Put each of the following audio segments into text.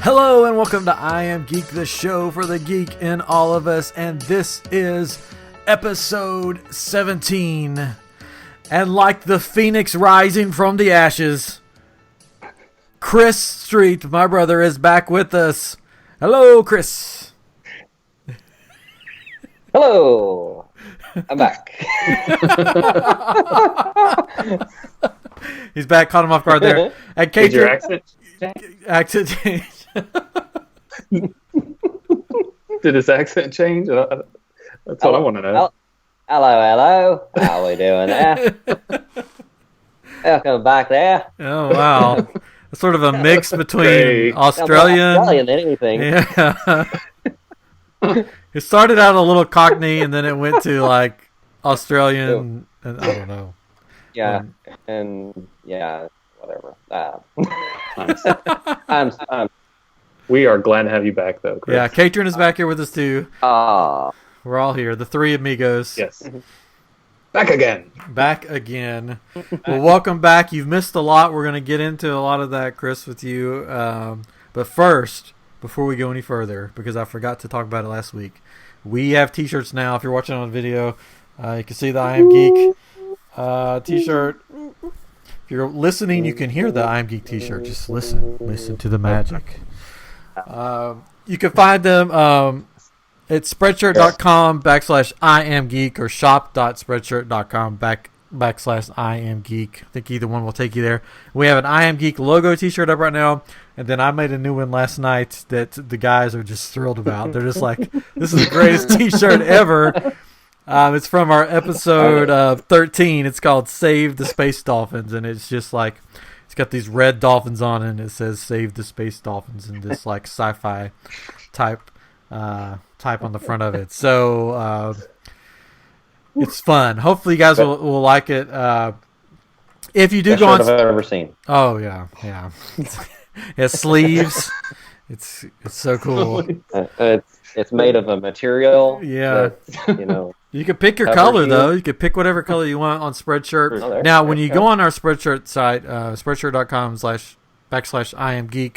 Hello and welcome to I Am Geek, the show for the geek in all of us, and this is episode 17. And like the phoenix rising from the ashes, Chris Street, my brother, is back with us. Hello, Chris. Hello. I'm back. He's back, caught him off guard there. And Did your accent change? Did his accent change? That's what I want to know. Hello. How we doing there? Welcome back there. Oh, wow. Sort of a mix between Australian than anything. Yeah. It started out a little Cockney, and then it went to like Australian, and I don't know. Yeah, whatever. We are glad to have you back, though, Chris. Yeah, Katrin is back here with us too. Ah, We're all here, the three amigos. Yes. Back again. Back again. Well, welcome back. You've missed a lot. We're going to get into a lot of that, Chris, with you. But first, before we go any further, because I forgot to talk about it last week, we have T-shirts now. If you're watching on video, you can see the I Am Geek T-shirt. If you're listening, you can hear the I Am Geek T-shirt. Just listen to the magic. You can find them at spreadshirt.com/IamGeek or shop.spreadshirt.com/IamGeek. I think either one will take you there. We have an I Am Geek logo T-shirt up right now, and then I made a new one last night that the guys are just thrilled about. They're just like, this is the greatest T-shirt ever. It's from our episode 13. It's called Save the Space Dolphins, and it's just like, it's got these red dolphins on it, and it says Save the Space Dolphins in this like sci-fi type on the front of it. So it's fun. Hopefully you guys will like it. If you do best go on, shirt I've ever seen. Oh yeah. It has sleeves. It's so cool. It's made of a material. Yeah. That, you can pick your covers color, you. though. You can pick whatever color you want on Spreadshirt. Oh, Now, when you go on our Spreadshirt site, spreadshirt.com/IamGeek,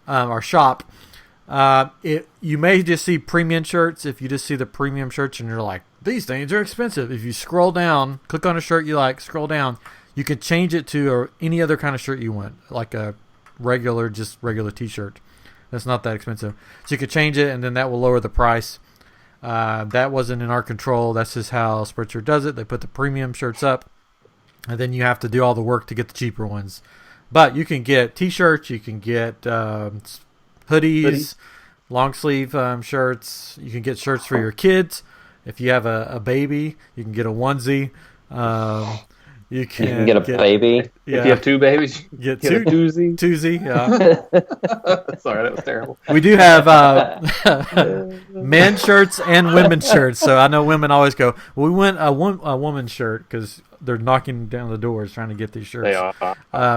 our shop, you may just see premium shirts. If you just see the premium shirts and you're like, these things are expensive. If you scroll down, click on a shirt you like, scroll down, you can change it to any other kind of shirt you want, like a regular T-shirt. That's not that expensive. So you could change it, and then that will lower the price. That wasn't in our control. That's just how Spreadshirt does it. They put the premium shirts up, and then you have to do all the work to get the cheaper ones. But you can get T-shirts. You can get hoodies, long sleeve shirts. You can get shirts for your kids. If you have a baby, you can get a onesie. You can get a baby. Yeah. If you have two babies, Get a doozy. yeah. Sorry, that was terrible. We do have men's shirts and women's shirts. So I know women always go, well, we want a woman's shirt because they're knocking down the doors trying to get these shirts. They are.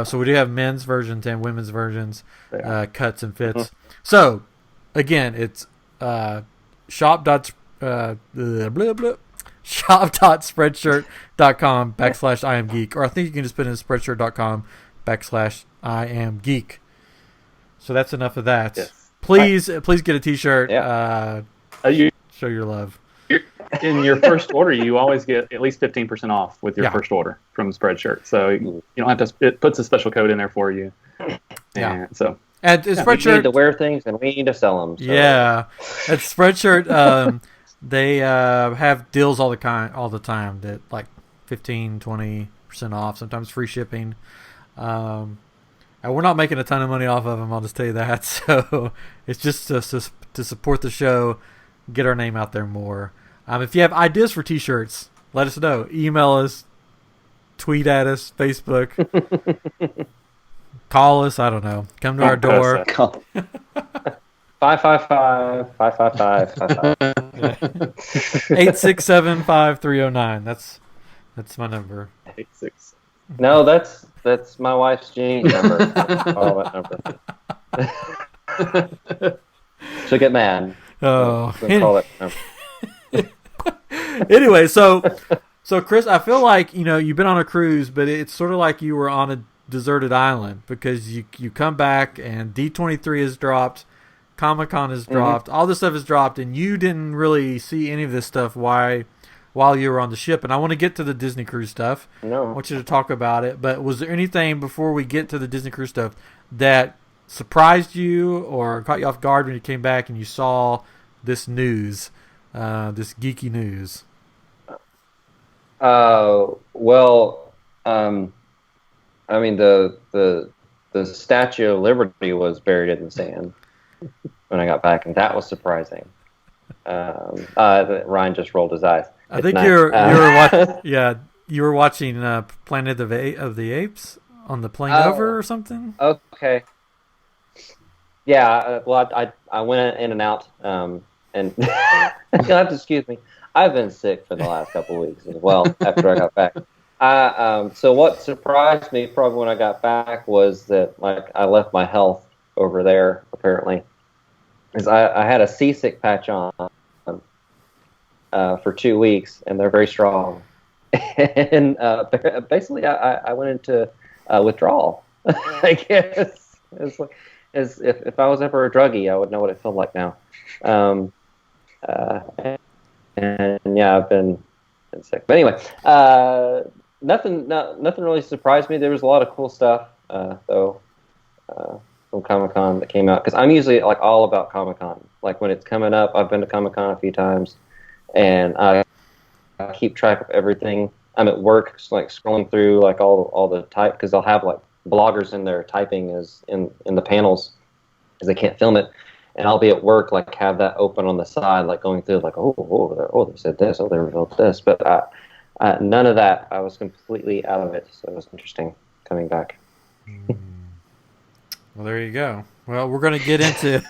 So we do have men's versions and women's versions, cuts and fits. So, again, it's shop.spreadshirt.com/IamGeek, or I think you can just put in spreadshirt.com/IamGeek. So that's enough of that. Yes. Please get a T-shirt. Yeah. Show your love. In your first order, you always get at least 15% off with your first order from Spreadshirt. So you don't have to. It puts a special code in there for you. Yeah. So. At Spreadshirt, We need to wear things and we need to sell them. So. Yeah. At Spreadshirt, they have deals all the time that like 15-20% off, sometimes free shipping. And we're not making a ton of money off of them, I'll just tell you that. So it's just to support the show, get our name out there more. If you have ideas for T-shirts, let us know. Email us, tweet at us, Facebook, call us. I don't know. Come to our door. 555-555-55. 867-5309. That's my number. 86. No, that's my wife's Jean number. Call that number. She'll get mad. Oh, Call that number. Anyway, so Chris, I feel like you've been on a cruise, but it's sort of like you were on deserted island because you come back and D23 is dropped, Comic-Con is dropped, all this stuff is dropped, and you didn't really see any of this stuff while you were on the ship. And I want to get to the Disney Cruise stuff. No. I want you to talk about it. But was there anything before we get to the Disney Cruise stuff that surprised you or caught you off guard when you came back and you saw this news, this geeky news? Well, I mean, the Statue of Liberty was buried in the sand when I got back, and that was surprising. Ryan just rolled his eyes. I think you were watching Planet of the Apes on the plane over or something. Okay. Yeah. Well, I went in and out, and you'll have to excuse me. I've been sick for the last couple of weeks as well after I got back. So what surprised me probably when I got back was that like I left my health over there apparently. Is I had a seasick patch on for 2 weeks, and they're very strong. And basically, I went into withdrawal. I guess it's like, as if I was ever a druggie, I would know what it felt like now. And yeah, I've been sick. But anyway, nothing really surprised me. There was a lot of cool stuff though. From Comic-Con that came out, because I'm usually like all about Comic-Con. Like when it's coming up, I've been to Comic-Con a few times, and I keep track of everything. I'm at work, just, like scrolling through like all the type, because they'll have like bloggers in there typing as in the panels, because they can't film it, and I'll be at work like have that open on the side, like going through like they said this, they revealed this, but none of that. I was completely out of it, so it was interesting coming back. Well, there you go. Well, we're going to get into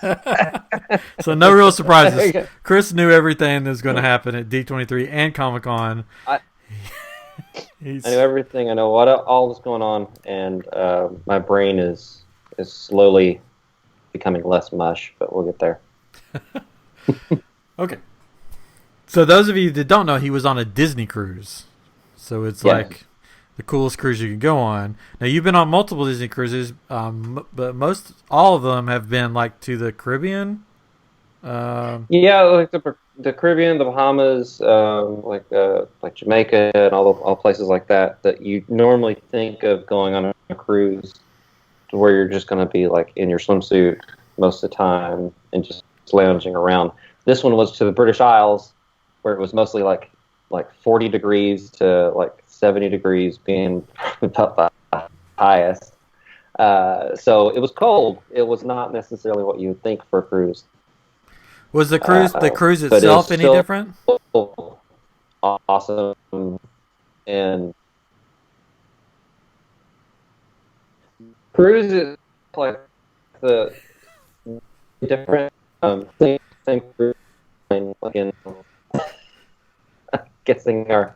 so no real surprises. Chris knew everything that was going to happen at D23 and Comic-Con. I knew everything. I know what all was going on, and my brain is slowly becoming less mush, but we'll get there. Okay. So those of you that don't know, he was on a Disney cruise. So it's like the coolest cruise you can go on. Now, you've been on multiple Disney cruises, but all of them have been like to the Caribbean. Yeah, like the Caribbean, the Bahamas, like Jamaica, and all places like that you normally think of going on a cruise, to where you're just going to be like in your swimsuit most of the time and just lounging around. This one was to the British Isles, where it was mostly like 40 degrees to like 70 degrees being about the highest. So it was cold. It was not necessarily what you would think for a cruise. Was the cruise itself any different? Awesome. And cruise is like the different same cruise line, like in guessing my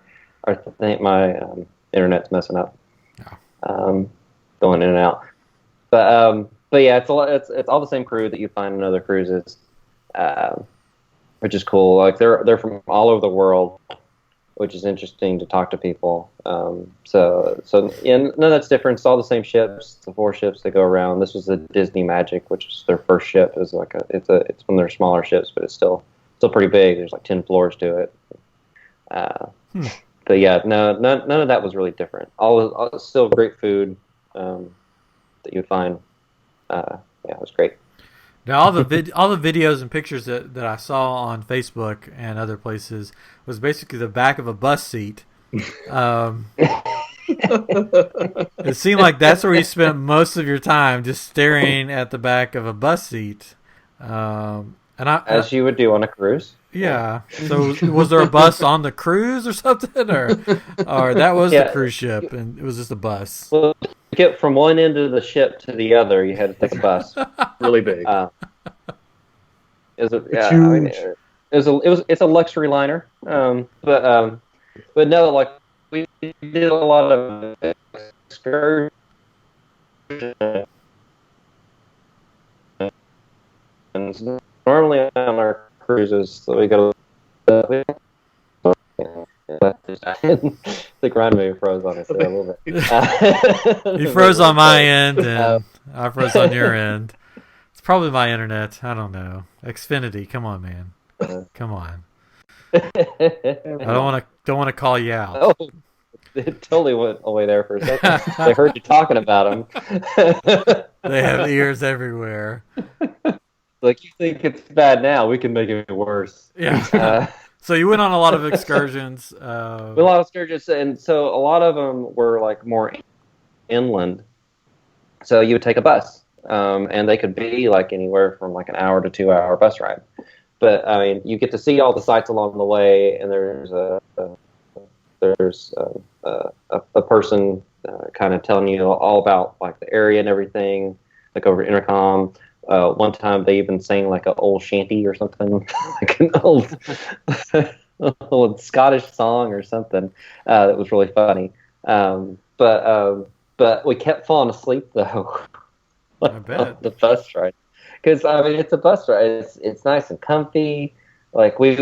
internet's messing up. Yeah. Going in and out. But yeah, it's all the same crew that you find in other cruises, which is cool. Like they're from all over the world, which is interesting to talk to people. So none of that's different. It's all the same ships. The 4 ships that go around. This was the Disney Magic, which is their first ship. It's one of their smaller ships, but it's still pretty big. There's like 10 floors to it. But yeah, none of that was really different. All still great food that you'd find. Yeah, it was great. Now all the videos and pictures that I saw on Facebook and other places was basically the back of a bus seat. It seemed like that's where you spent most of your time, just staring at the back of a bus seat. As you would do on a cruise. Yeah. So was there a bus on the cruise or something, or that was the cruise ship and it was just a bus? Well, to get from one end of the ship to the other, you had to take a bus. Really big. It's huge. It's a luxury liner. But no, like we did a lot of excursions. Normally on our cruises, so we go think Ryan maybe froze on us there a little bit. He froze on my end, and I froze on your end. It's probably my internet. I don't know. Xfinity, come on, man. Come on. I don't want to call you out. Oh, it totally went away there for a second. They heard you talking about them. They have ears everywhere. Like, you think it's bad now, we can make it worse. Yeah. So you went on a lot of excursions. A lot of excursions, and so a lot of them were like more inland. So you would take a bus, and they could be like anywhere from like an hour to 2 hour bus ride. But I mean, you get to see all the sights along the way, and there's a person kind of telling you all about like the area and everything, like over intercom. One time they even sang like an old shanty or something, like an old Scottish song or something. That was really funny. But we kept falling asleep though. I bet. The bus ride, because I mean it's a bus ride. It's nice and comfy. Like we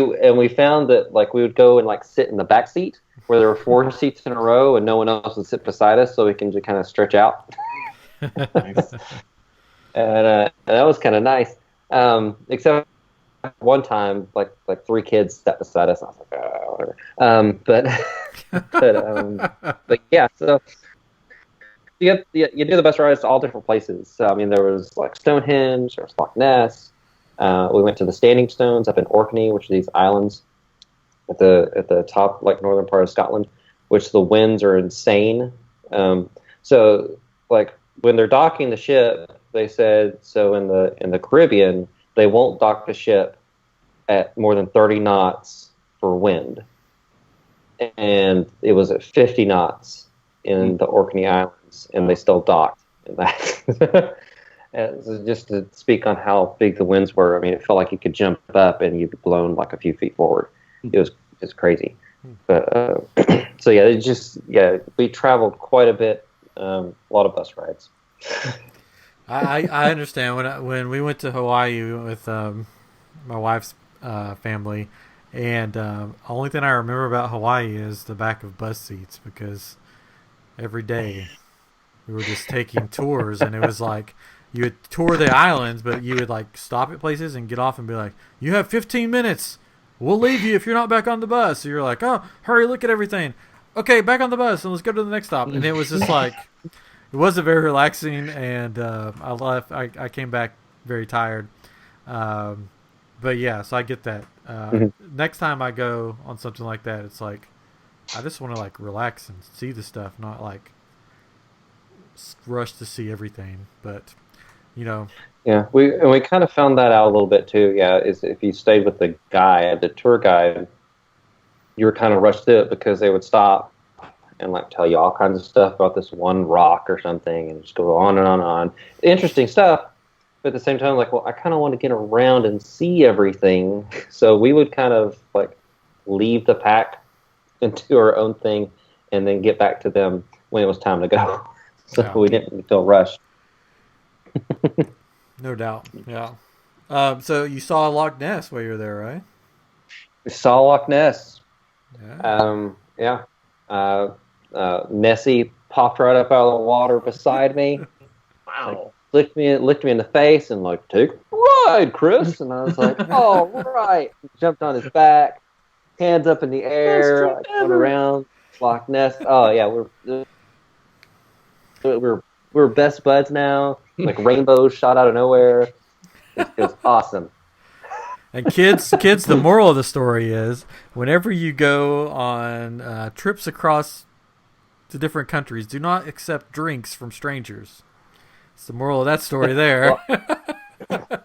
found that like we would go and like sit in the back seat where there were 4 seats in a row and no one else would sit beside us, so we can just kind of stretch out. Nice. And that was kind of nice. Except one time, like 3 kids sat beside us. I was like, oh, whatever. But yeah. So you do the bus rides to all different places. So, I mean, there was like Stonehenge, there was Loch Ness. We went to the Standing Stones up in Orkney, which are these islands at the top, like northern part of Scotland, which the winds are insane. So like when they're docking the ship, they said so in the Caribbean they won't dock the ship at more than 30 knots for wind, and it was at 50 knots in the Orkney Islands, and they still docked in that. And so just to speak on how big the winds were, I mean, it felt like you could jump up and you'd be blown like a few feet forward. It was just crazy. But so yeah, we traveled quite a bit, a lot of bus rides. I understand when we went to Hawaii with my wife's family, and only thing I remember about Hawaii is the back of bus seats, because every day we were just taking tours, and it was like you would tour the islands, but you would like stop at places and get off and be like, "You have 15 minutes. We'll leave you if you're not back on the bus." So you're like, "Oh, hurry, look at everything. Okay, back on the bus, and let's go to the next stop." And it was just like, it wasn't very relaxing, and I left. I came back very tired. But yeah, so I get that. Next time I go on something like that, it's like I just want to like relax and see the stuff, not like rush to see everything. But you know, yeah, we kind of found that out a little bit too. Yeah, is if you stayed with the tour guide, you were kind of rushed through it because they would stop and like tell you all kinds of stuff about this one rock or something, and just go on and on and on. Interesting stuff, but at the same time, like, well, I kind of want to get around and see everything. So we would kind of like leave the pack and do our own thing, and then get back to them when it was time to go. So yeah. We didn't feel rushed. No doubt. Yeah. So you saw Loch Ness while you were there, right? We saw Loch Ness. Yeah. Nessie popped right up out of the water beside me. Wow. Like, licked me in the face and like, "Take a ride, Chris." And I was like, "All right." Jumped on his back, hands up in the air, like, going around Loch Ness. Oh yeah, we're best buds now. Like rainbows shot out of nowhere. It was awesome. And kids, the moral of the story is, whenever you go on trips across to different countries, do not accept drinks from strangers. It's the moral of that story there.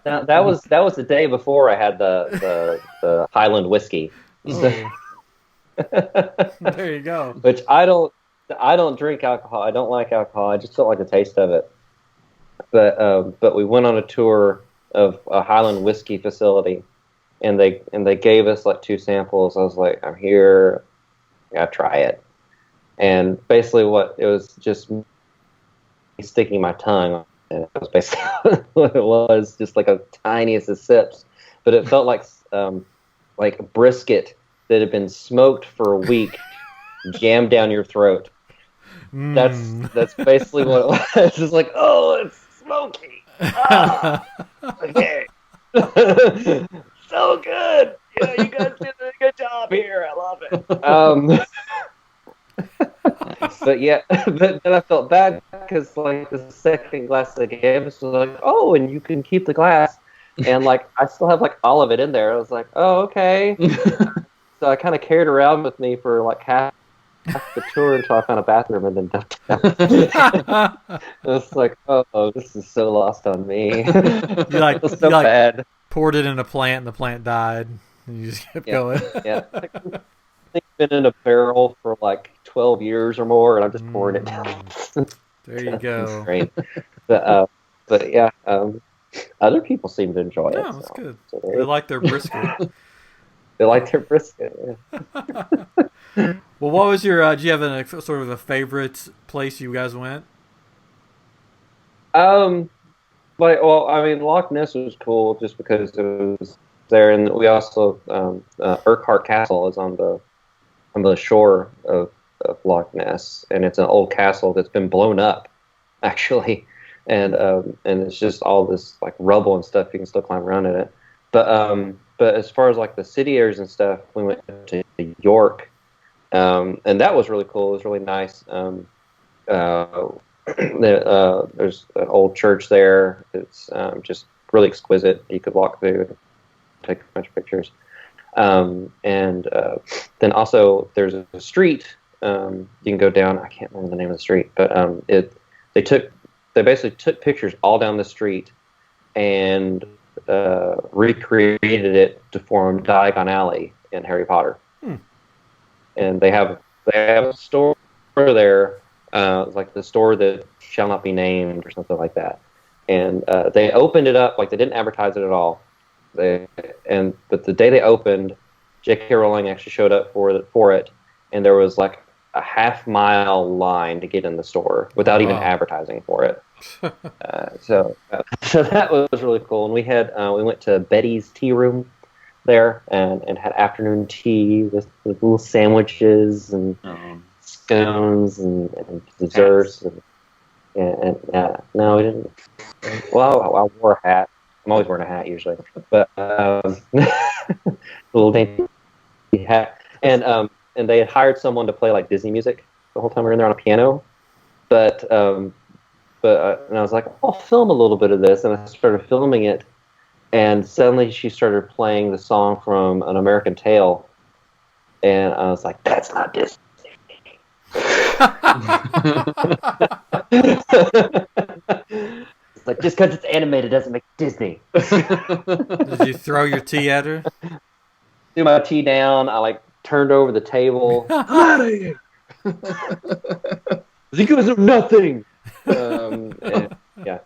Now, that was the day before I had the Highland whiskey. Oh. There you go. Which I don't drink alcohol. I don't like alcohol. I just don't like the taste of it. But we went on a tour of a Highland whiskey facility, and they gave us like 2 samples. I was like, I'm here, I gotta try it. And basically, what it was just me sticking my tongue, and it was basically what it was, just like a tiniest of sips. But it felt like brisket that had been smoked for a week jammed down your throat. That's basically what it was. It's just like, oh, it's smoky. Ah, okay. So good. Yeah, you guys did a good job here. I love it. But yeah, but then I felt bad because like the second glass they gave us was like, oh, and you can keep the glass, and like I still have like all of it in there. I was like, oh, okay. So I kind of carried around with me for like half the tour until I found a bathroom and then dumped it out. It's like, oh, this is so lost on me. You like, It's so bad. Poured it in a plant and the plant died, and you just kept going. Yeah. I think it's been in a barrel for like 12 years or more, and I'm just pouring it down. There you go. Great. But yeah, other people seem to enjoy it. No, that's good. So they like their brisket. They like their brisket. Yeah. Well, what was your? Do you have a sort of a favorite place you guys went? Well, I mean, Loch Ness was cool just because it was there, and we also Urquhart Castle is on the shore of Loch Ness, and it's an old castle that's been blown up, actually, and it's just all this like rubble and stuff. You can still climb around in it, but as far as like the city areas and stuff, we went to York, and that was really cool. It was really nice. There's an old church there. It's just really exquisite. You could walk through and take a bunch of pictures. And then also there's a street you can go down. I can't remember the name of the street, but they basically took pictures all down the street and recreated it to form Diagon Alley in Harry Potter. And they have a store there. Like the store that shall not be named or something like that, and they opened it up like they didn't advertise it at all. But the day they opened, J.K. Rowling actually showed up for it, and there was like a half-mile line to get in the store without even advertising for it. So that was really cool. And we went to Betty's Tea Room there and had afternoon tea with little sandwiches and. Scones and desserts and no, we didn't. Well, I wore a hat. I'm always wearing a hat usually, but a little dainty hat. And they had hired someone to play like Disney music the whole time we were in there on a piano. But and I was like, I'll film a little bit of this, and I started filming it, and suddenly she started playing the song from An American Tail, and I was like, that's not Disney. It's like just because it's animated doesn't make it Disney. Did you throw your tea at her? Threw my tea down. I like turned over the table. I'm out of here. You guys are nothing. Yeah,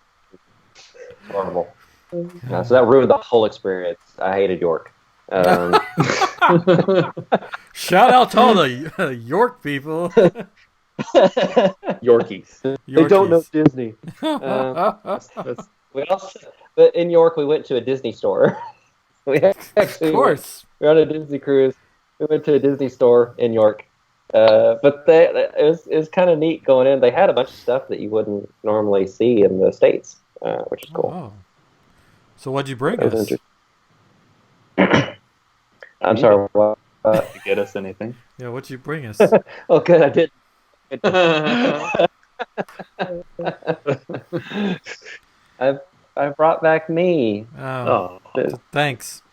horrible. So that ruined the whole experience. I hated York. Shout out to all the York people. Yorkies. They don't know Disney. But in York, we went to a Disney store. Of course. We were on a Disney cruise. We went to a Disney store in York. But it was kind of neat going in. They had a bunch of stuff that you wouldn't normally see in the States, which is cool. Oh. So what'd you bring us? I'm sorry. What? Did you get us anything? Yeah, what'd you bring us? Oh, good. I did. I brought back me. Oh, thanks.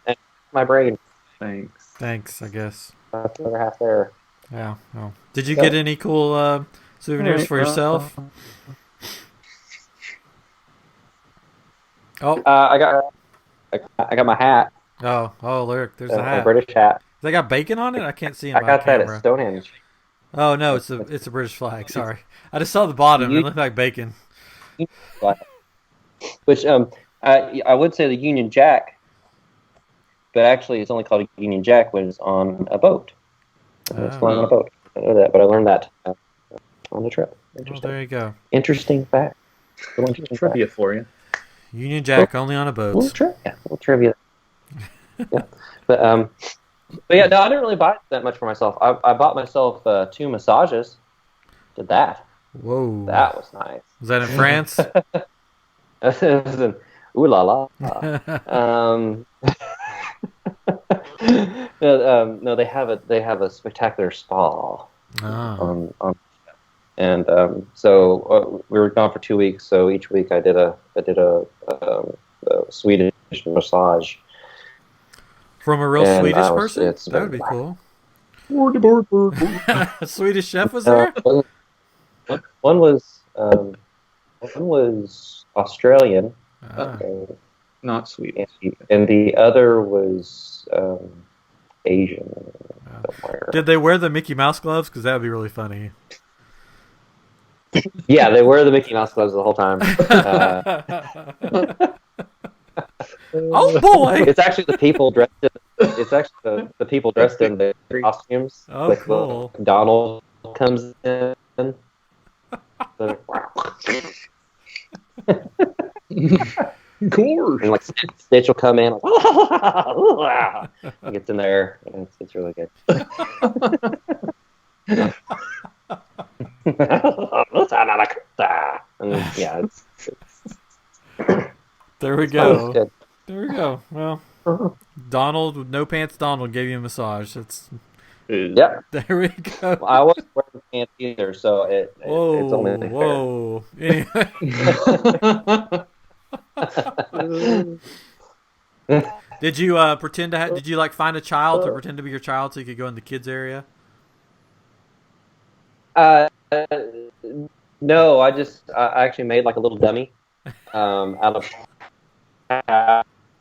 And my brain. Thanks. I guess. That's the other half there. Yeah. Oh. Did you get any cool souvenirs for yourself? Oh. I got my hat. Oh, look, there's a hat. A British hat. They got bacon on it? I can't see it. I got that at Stonehenge. Oh no, it's a British flag. Sorry, I just saw the bottom. It looked like bacon. Which I would say the Union Jack, but actually it's only called a Union Jack when it's on a boat. It's flying on a boat. I know that, but I learned that on the trip. Well, there you go. Interesting fact. Trivia for you. Union Jack only on a boat. Little trivia. Yeah. But But yeah, no, I didn't really buy that much for myself. I bought myself 2 massages. Did that. Whoa. That was nice. Was that in France? It was an ooh la la. No, they have a spectacular spa Oh. and so we were gone for 2 weeks. So each week I did a Swedish massage. From a real And Swedish I was- person? it's That would be cool. One A Swedish chef was there? One was Australian, Ah. Not sweet. and the other was Asian somewhere. Did they wear the Mickey Mouse gloves? Because that would be really funny. Yeah, they wear the Mickey Mouse gloves the whole time. Oh boy! It's actually the people dressed in. It's actually the people dressed in the costumes. Oh, Like, cool. Donald comes in. So, Gore. and like Stitch will come in. He gets in there, and it's really good. And yeah, it's There we it's go. good. There we go. Well, Donald with no pants. Donald gave you a massage. That's Yeah, there we go. I wasn't wearing pants either, so it's only fair. Whoa. Anyway, did you pretend to? Did you like find a child to pretend to be your child so you could go in the kids area? No, I actually made like a little dummy out of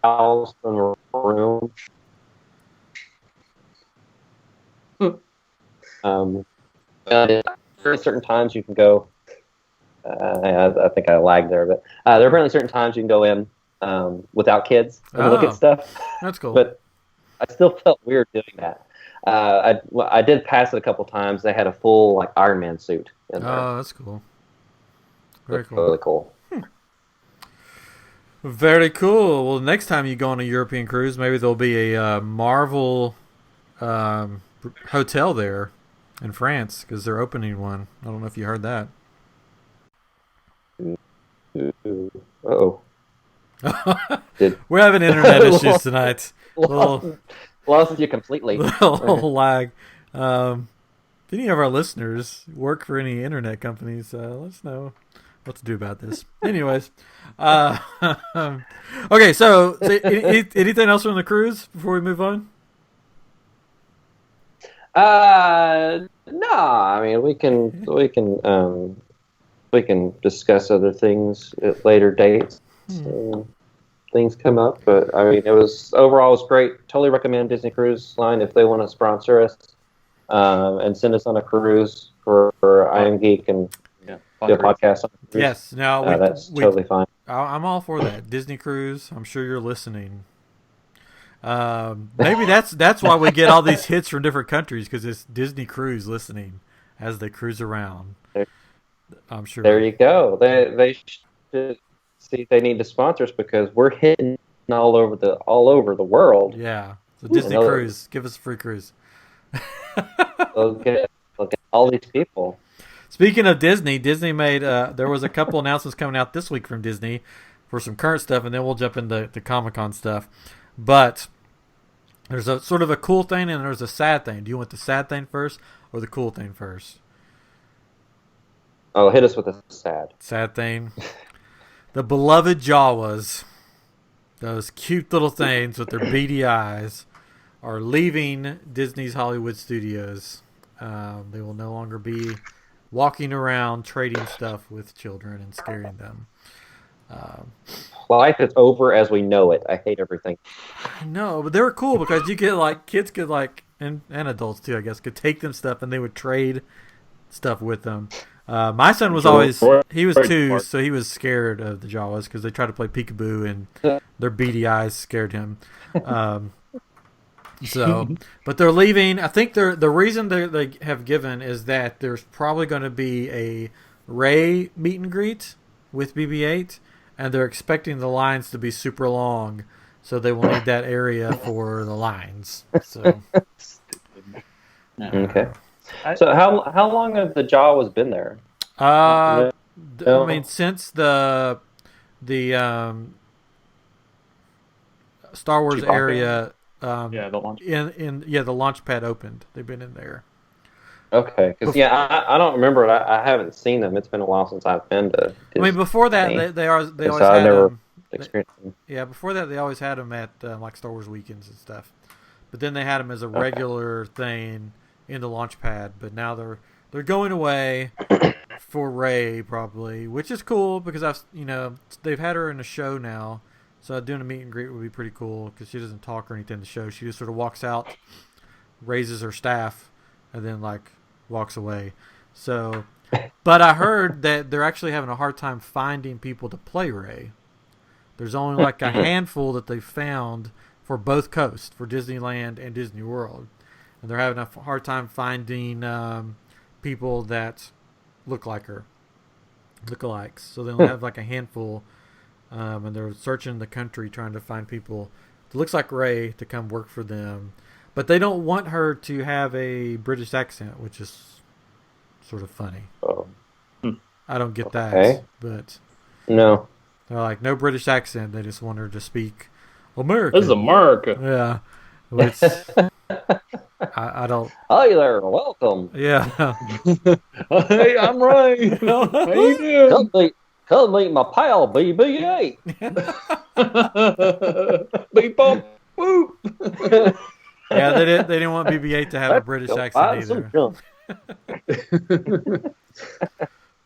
towels from the room. There are certain times you can go. I think I lagged there, but there are apparently certain times you can go in without kids and look Oh. at stuff. That's cool. But I still felt weird doing that. I did pass it a couple times. They had a full like Iron Man suit in there. Oh, that's cool. Very It's cool. really cool. Very cool. Well, next time you go on a European cruise, maybe there'll be a Marvel hotel there in France because they're opening one. I don't know if you heard that. Uh-oh. We're having internet issues tonight. Little Lost you completely. lag. If any of our listeners work for any internet companies, let us know what to do about this. Anyways, okay. So anything else from the cruise before we move on? No. I mean, we can discuss other things at later dates. Things come up, but I mean, overall it was great. Totally recommend Disney Cruise Line if they want to sponsor us and send us on a cruise for I Am Geek and do a podcast on a cruise. Yes. Now That's totally fine. I'm all for that. Disney Cruise. I'm sure you're listening. Maybe that's why we get all these hits from different countries because it's Disney Cruise listening as they cruise around. I'm sure. There you go. They should see they need to sponsor us because we're hitting all over the world. Yeah. So Disney Cruise, give us a free cruise. Look at all these people. Speaking of Disney, Disney made there was a couple announcements coming out this week from Disney for some current stuff, and then we'll jump into the Comic-Con stuff. But there's a sort of a cool thing and there's a sad thing. Do you want the sad thing first or the cool thing first? Oh, hit us with a sad. Sad thing. The beloved Jawas, those cute little things with their beady eyes, are leaving Disney's Hollywood Studios. They will no longer be walking around trading stuff with children and scaring them. Life is over as we know it. I hate everything. I know, but they were cool because you could kids could and adults too, I guess, could take them stuff and they would trade stuff with them. My son was he was 2, so he was scared of the Jawas because they tried to play peekaboo and their beady eyes scared him. But they're leaving. I think the reason they have given is that there's probably going to be a Rey meet and greet with BB-8, and they're expecting the lines to be super long so they will need that area for the lines. So Okay. So how long have the Jawas been there? I mean, since the Star Wars Chewbacca? area, The launch. the launch pad opened. They've been in there. Okay, because I don't remember it. I haven't seen them. It's been a while since I've been to Disney. I mean, before that, they always I've had never them. experienced them. Yeah, before that, they always had them at like Star Wars weekends and stuff. But then they had them as a regular thing in the launch pad. But now they're going away for Rey probably, which is cool because they've had her in a show now. So doing a meet and greet would be pretty cool because she doesn't talk or anything in the show. She just sort of walks out, raises her staff, and then like walks away. So, but I heard that they're actually having a hard time finding people to play Rey. There's only like a handful that they found for both coasts, for Disneyland and Disney World, and they're having a hard time finding people that look like her, lookalikes. So they only have like a handful. And they're searching the country trying to find people that looks like Rey to come work for them. But they don't want her to have a British accent, which is sort of funny. Oh. I don't get that. But no. They're like, no British accent. They just want her to speak American. This is America. Yeah. Which I don't. Hi there, welcome. Yeah. Hey, I'm Rey. How you doing? Come meet my pal, BB-8. Beep, bop, boop. Yeah, they didn't want BB-8 to have a British accent either.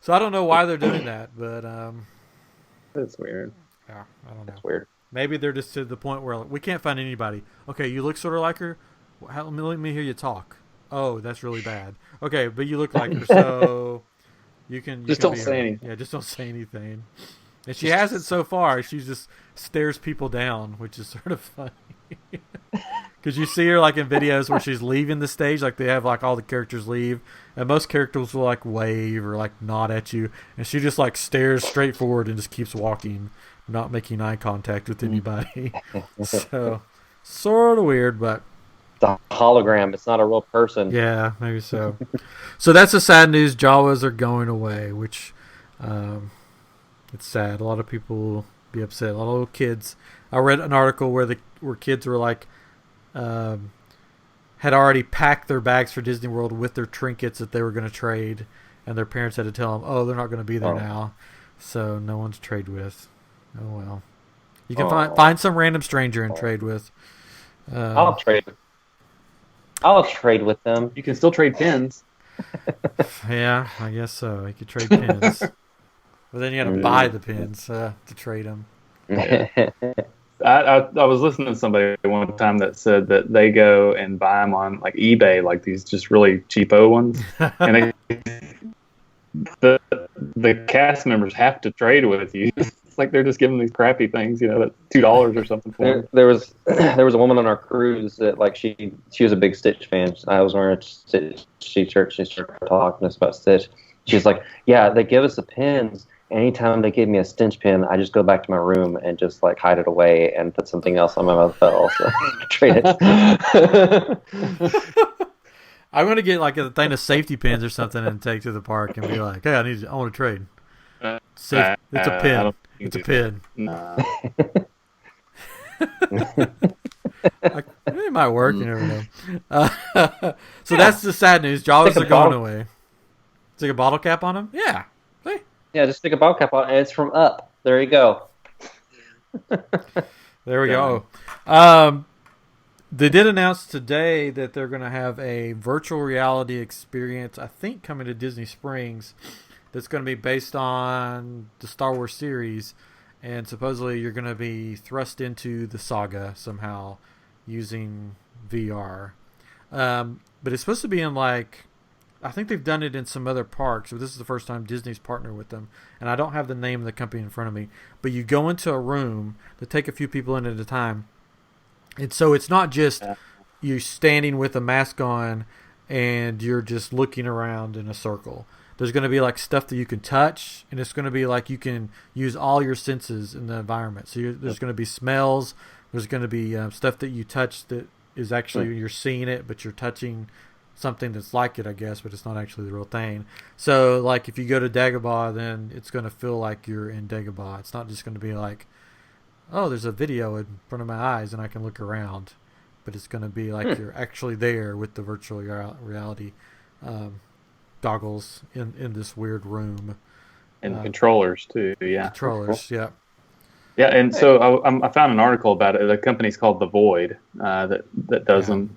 So I don't know why they're doing that, but That's weird. yeah, I don't know. That's weird. Maybe they're just to the point where we can't find anybody. Okay, you look sort of like her. Let me hear you talk. Oh, that's really bad. Okay, but you look like her, so you can Just don't say anything. Yeah, just don't say anything. And she hasn't so far. She just stares people down, which is sort of funny. Because you see her like in videos where she's leaving the stage, like they have like all the characters leave, and most characters will like wave or like nod at you, and she just like stares straight forward and just keeps walking, not making eye contact with anybody. So sort of weird, but It's a hologram. It's not a real person. yeah, maybe so. So that's the sad news. Jawas are going away, which it's sad. A lot of people will be upset. A lot of little kids. I read an article where kids were like had already packed their bags for Disney World with their trinkets that they were going to trade, and their parents had to tell them, "Oh, they're not going to be there now, so no one to trade with." Oh well, you can find some random stranger and trade with. I'll trade with them. You can still trade pins. Yeah, I guess so. You could trade pins, but then you got to buy the pins to trade them. I was listening to somebody one time that said that they go and buy them on like eBay, like these just really cheapo ones, and the cast members have to trade with you. It's like they're just giving these crappy things, that $2 or something for them. There was a woman on our cruise that like she was a big Stitch fan. I was wearing a Stitch t-shirt. She started talking to us about Stitch. She's like, "Yeah, they give us the pins. Anytime they give me a Stitch pin, I just go back to my room and just like hide it away and put something else on my lapel. So trade it." I'm gonna get like a thing of safety pins or something and take to the park and be like, "Hey, I want to trade." It's a pin. It's a pin. No. It might work. You never know. So that's the sad news. Jawas are going away. Stick a bottle cap on them? Yeah. See? Yeah, just stick a bottle cap on, and it's from Up. There you go. There we go. They did announce today that they're going to have a virtual reality experience, I think, coming to Disney Springs, that's going to be based on the Star Wars series, and supposedly you're going to be thrust into the saga somehow using VR. But it's supposed to be in like, I think they've done it in some other parks, but this is the first time Disney's partnered with them, and I don't have the name of the company in front of me, but you go into a room to take a few people in at a time, and so it's not just you standing with a mask on and you're just looking around in a circle. There's going to be like stuff that you can touch, and it's going to be like you can use all your senses in the environment. So there's going to be smells, There's going to be stuff that you touch that is actually you're seeing it, but you're touching something that's like it, I guess, but it's not actually the real thing. So, like, if you go to Dagobah, then it's going to feel like you're in Dagobah. It's not just going to be like, oh, there's a video in front of my eyes and I can look around. But it's going to be like you're actually there with the virtual reality goggles in this weird room. And controllers, too, yeah. Controllers, yeah. Yeah, and so I found an article about it. The company's called The Void that does them.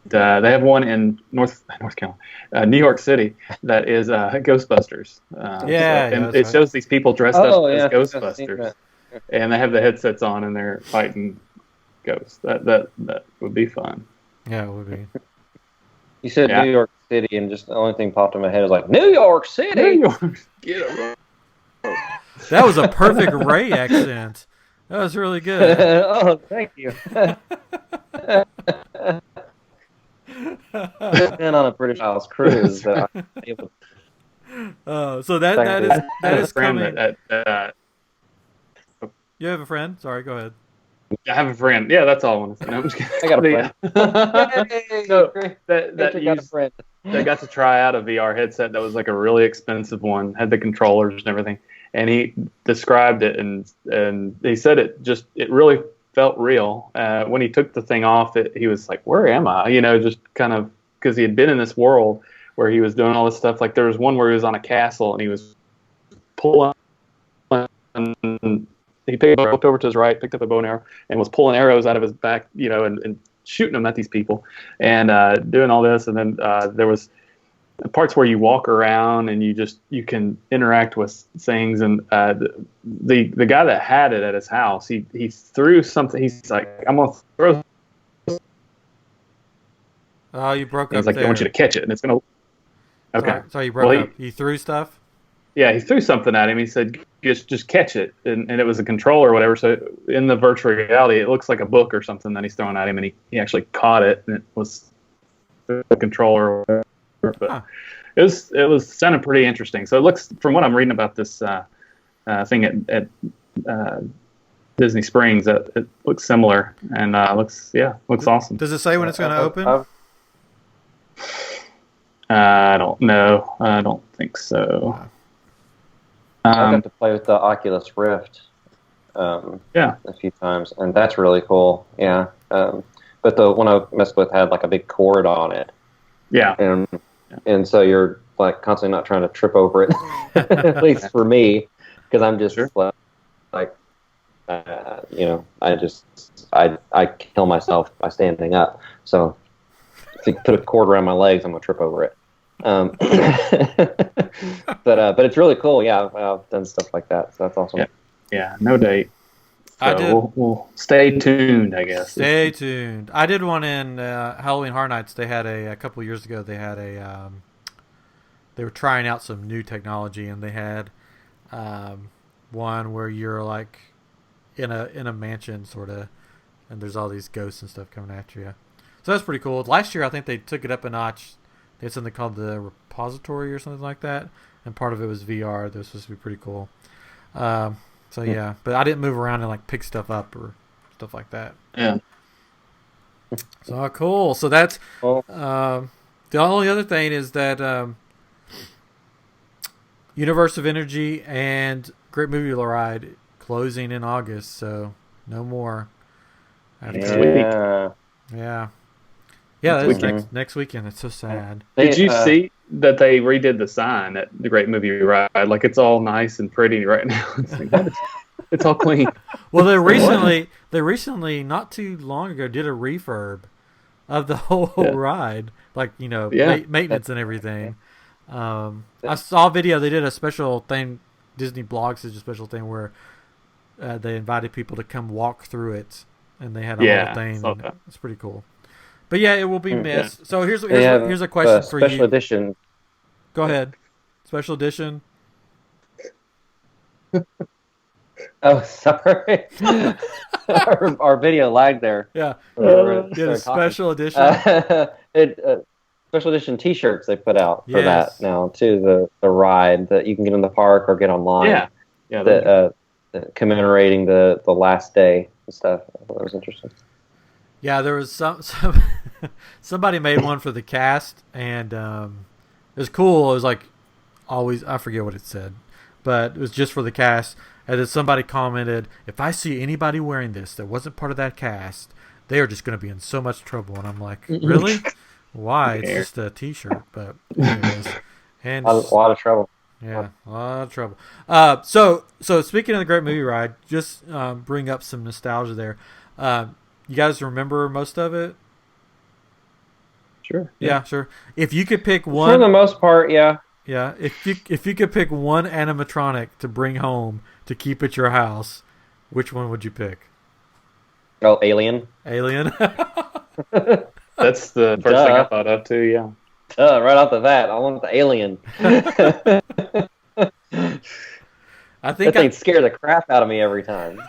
They have one in North Carolina, New York City, that is Ghostbusters. It shows these people dressed up as Ghostbusters, and they have the headsets on and they're fighting ghosts. That would be fun. Yeah, it would be. You said New York City, and just the only thing popped in my head is like New York City. New York, get it. That was a perfect Ray accent. That was really good. Oh, thank you. Been on a British Isles cruise. So that is coming. You have a friend? Sorry, go ahead. I have a friend. Yeah, that's all I want to say. No, I'm just kidding. I got a friend. Got a friend. They got to try out a VR headset that was like a really expensive one, had the controllers and everything. And he described it, and he said it really felt real. When he took the thing off, he was like, "Where am I?" Just kind of because he had been in this world where he was doing all this stuff. Like there was one where he was on a castle and he was pulling. He looked over to his right, picked up a bow and arrow, and was pulling arrows out of his back, and shooting them at these people, and doing all this. And then there was parts where you walk around and you can interact with things. And the guy that had it at his house, he threw something. He's like, "I'm gonna throw." Oh, you broke up. He's like, there. "I want you to catch it," and it's gonna. Okay. Sorry, you broke up. He threw stuff. Yeah, he threw something at him. He said, just catch it. And it was a controller or whatever. So in the virtual reality, it looks like a book or something that he's throwing at him. And he actually caught it. And it was the controller or whatever. But it was sounded pretty interesting. So it looks, from what I'm reading about this thing at Disney Springs, it looks similar. And looks awesome. Does it say when it's going to open? I don't know. I don't think so. I got to play with the Oculus Rift a few times, and that's really cool. Yeah. But the one I messed with had like a big cord on it. Yeah. And so you're like constantly not trying to trip over it, at least for me, because I'm just I kill myself by standing up. So if you put a cord around my legs, I'm going to trip over it. But it's really cool. Yeah, I've done stuff like that, so that's awesome. Yeah, no date. So we'll stay tuned, I guess. Stay tuned. I did one in Halloween Horror Nights. They had a couple years ago. They had they were trying out some new technology, and they had one where you're like in a mansion sort of, and there's all these ghosts and stuff coming after you. So that's pretty cool. Last year, I think they took it up a notch. They had something called the Repository or something like that, and part of it was VR. That was supposed to be pretty cool. But I didn't move around and like pick stuff up or stuff like that. Yeah. So cool. So that's the only other thing is that Universe of Energy and Great Movie Ride closing in August. So no more. Yeah. Yeah, that's next weekend. It's so sad. Did you see that they redid the sign at the Great Movie Ride? Like it's all nice and pretty right now. It's all clean. Well, they recently, not too long ago, did a refurb of the whole ride, like maintenance and everything. I saw a video. They did a special thing. Disney Blogs did a special thing where they invited people to come walk through it, and they had a whole thing. It's pretty cool. But yeah, it will be missed. So here's a question for you. Special edition. Go ahead. Special edition. Oh, sorry. our video lagged there. Yeah. The special edition. Special edition T-shirts they put out for that now too. The ride that you can get in the park or get online. Yeah. commemorating the last day and stuff. I thought that was interesting. Yeah, there was somebody made one for the cast, and it was cool. It was like always, I forget what it said, but it was just for the cast. And then somebody commented, "If I see anybody wearing this that wasn't part of that cast, they are just going to be in so much trouble." And I'm like, really? Why? It's just a T-shirt, but anyways. And A lot of trouble. yeah, a lot of trouble. So speaking of the Great Movie Ride, just bring up some nostalgia there. You guys remember most of it? Sure. Yeah, sure. If you could pick one, For the most part, yeah. yeah. If you could pick one animatronic to bring home to keep at your house, which one would you pick? Oh, Alien. Alien. That's the first thing I thought of too. Yeah. Right off the bat, I want the Alien. I think That thing scare the crap out of me every time.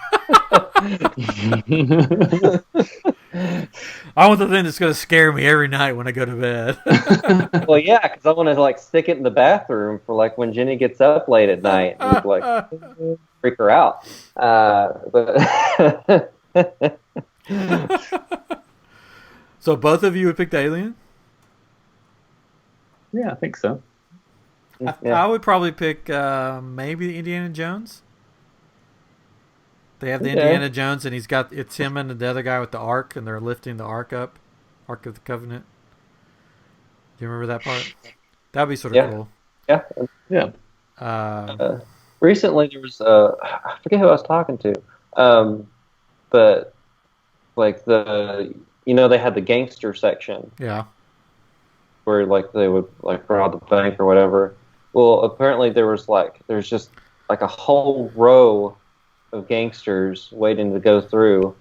I want the thing that's going to scare me every night when I go to bed. Well, yeah, because I want to like stick it in the bathroom for like when Jenny gets up late at night and like freak her out. But So both of you would pick the Alien? Yeah, I think so. yeah. I would probably pick maybe Indiana Jones. They have the Okay. Indiana Jones, and it's him and the other guy with the Ark, and they're lifting the Ark up, Ark of the Covenant. Do you remember that part? That'd be sort of Yeah. cool. Yeah. Yeah. Recently, there was I forget who I was talking to, but like they had the gangster section Yeah. where like they would like rob the bank or whatever. Well, apparently there's just like a whole row of gangsters waiting to go through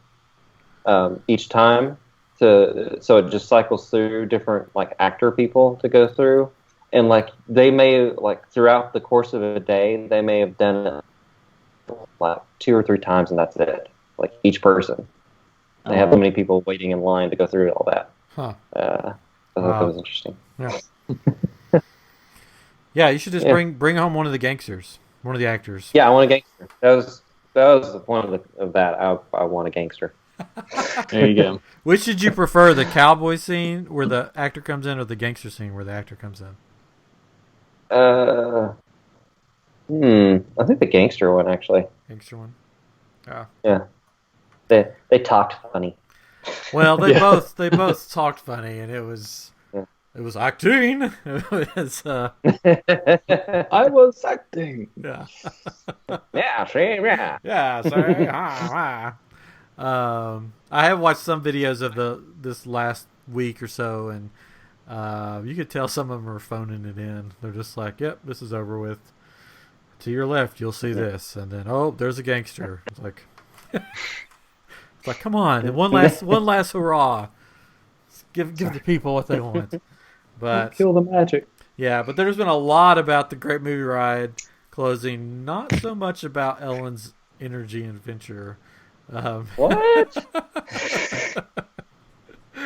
each time so it just cycles through different like actor people to go through, and like they may like throughout the course of a day they may have done it like 2 or 3 times, and that's it. Like each person, they have so many people waiting in line to go through all that. Huh. I thought that was interesting. Yeah. Yeah, you should just bring home one of the gangsters, one of the actors. Yeah, I want a gangster. That was the point of that. I want a gangster. There you go. Which did you prefer, the cowboy scene where the actor comes in, or the gangster scene where the actor comes in? I think the gangster one actually. Gangster one. Yeah. Yeah, they talked funny. Well, they both talked funny, and it was acting. It was I was acting. yeah. Yeah, see, yeah. Yeah, sorry. I have watched some videos of this last week or so, and you could tell some of them are phoning it in. They're just like, "Yep, this is over with. To your left, you'll see this," and then, "Oh, there's a gangster." It's like, come on, one last hurrah! Give the people what they want. But Kill the magic. yeah, but there's been a lot about the Great Movie Ride closing, not so much about Ellen's energy and adventure. What?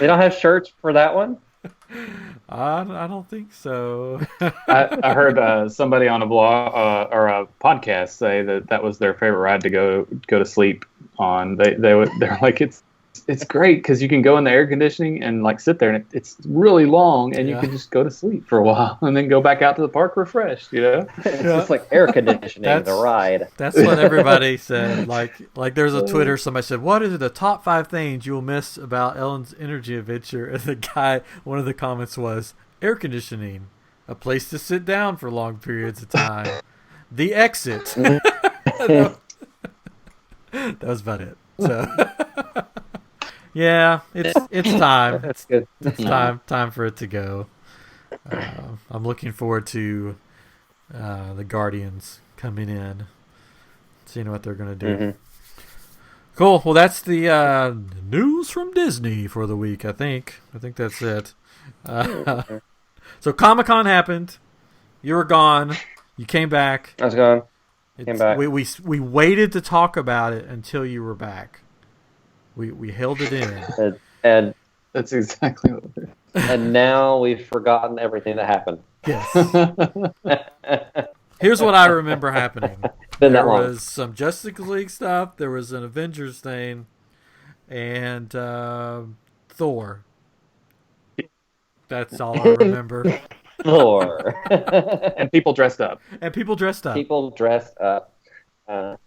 They don't have shirts for that one? I don't think so. I heard somebody on a blog or a podcast say that was their favorite ride to go to sleep on. They're like, it's great because you can go in the air conditioning and like sit there, and it's really long, and you can just go to sleep for a while and then go back out to the park refreshed. It's just like air conditioning the ride. That's what everybody said. Like there's a Twitter, somebody said, "What are the top 5 things you will miss about Ellen's Energy Adventure?" And the guy, one of the comments was, "Air conditioning, a place to sit down for long periods of time, the exit." That was about it. So yeah, it's time. That's good. It's time for it to go. I'm looking forward to the Guardians coming in, seeing what they're going to do. Mm-hmm. Cool. Well, that's the news from Disney for the week. I think that's it. So Comic-Con happened. You were gone. You came back. I was gone. Came back. We waited to talk about it until you were back. We held it in. And That's exactly what it is. and now we've forgotten everything that happened. Yes. Here's what I remember happening. been there that long. was some Justice League stuff. There was an Avengers thing, and Thor. That's all I remember. Thor. And people dressed up. And people dressed up. People dressed up. Oh,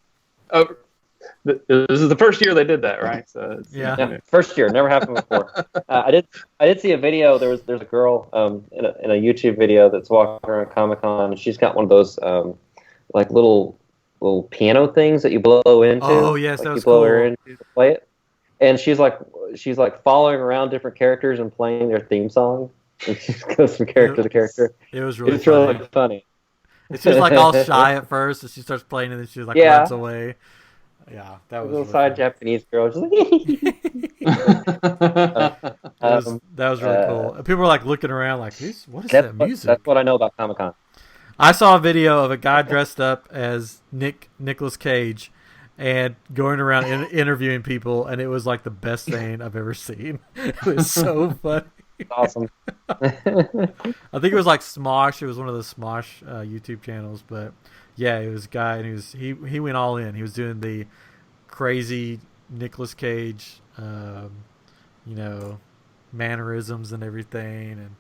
this is the first year they did that, right? So Yeah. First year, never happened before. I did see a video. There's a girl in a YouTube video that's walking around Comic-Con, and she's got one of those like little piano things that you blow into. Oh yes, like that was you blow cool. her into to play it, and she's like following around different characters and playing their theme song. And she just goes from character to character. It was really It's funny. really funny. She was like all shy at first, and she starts playing, and then she like Yeah. runs away. Yeah, that was Little really side funny. Japanese girl. She's like, That was really cool. And people were like looking around, like, "What is that music?" That's what I know about Comic-Con. I saw a video of a guy dressed up as Nicolas Cage and going around interviewing people, and it was like the best thing I've ever seen. It was so funny. Awesome. I think it was like Smosh. It was one of the Smosh YouTube channels, but yeah, it was a guy, and he went all in. He was doing the crazy Nicolas Cage, mannerisms and everything, and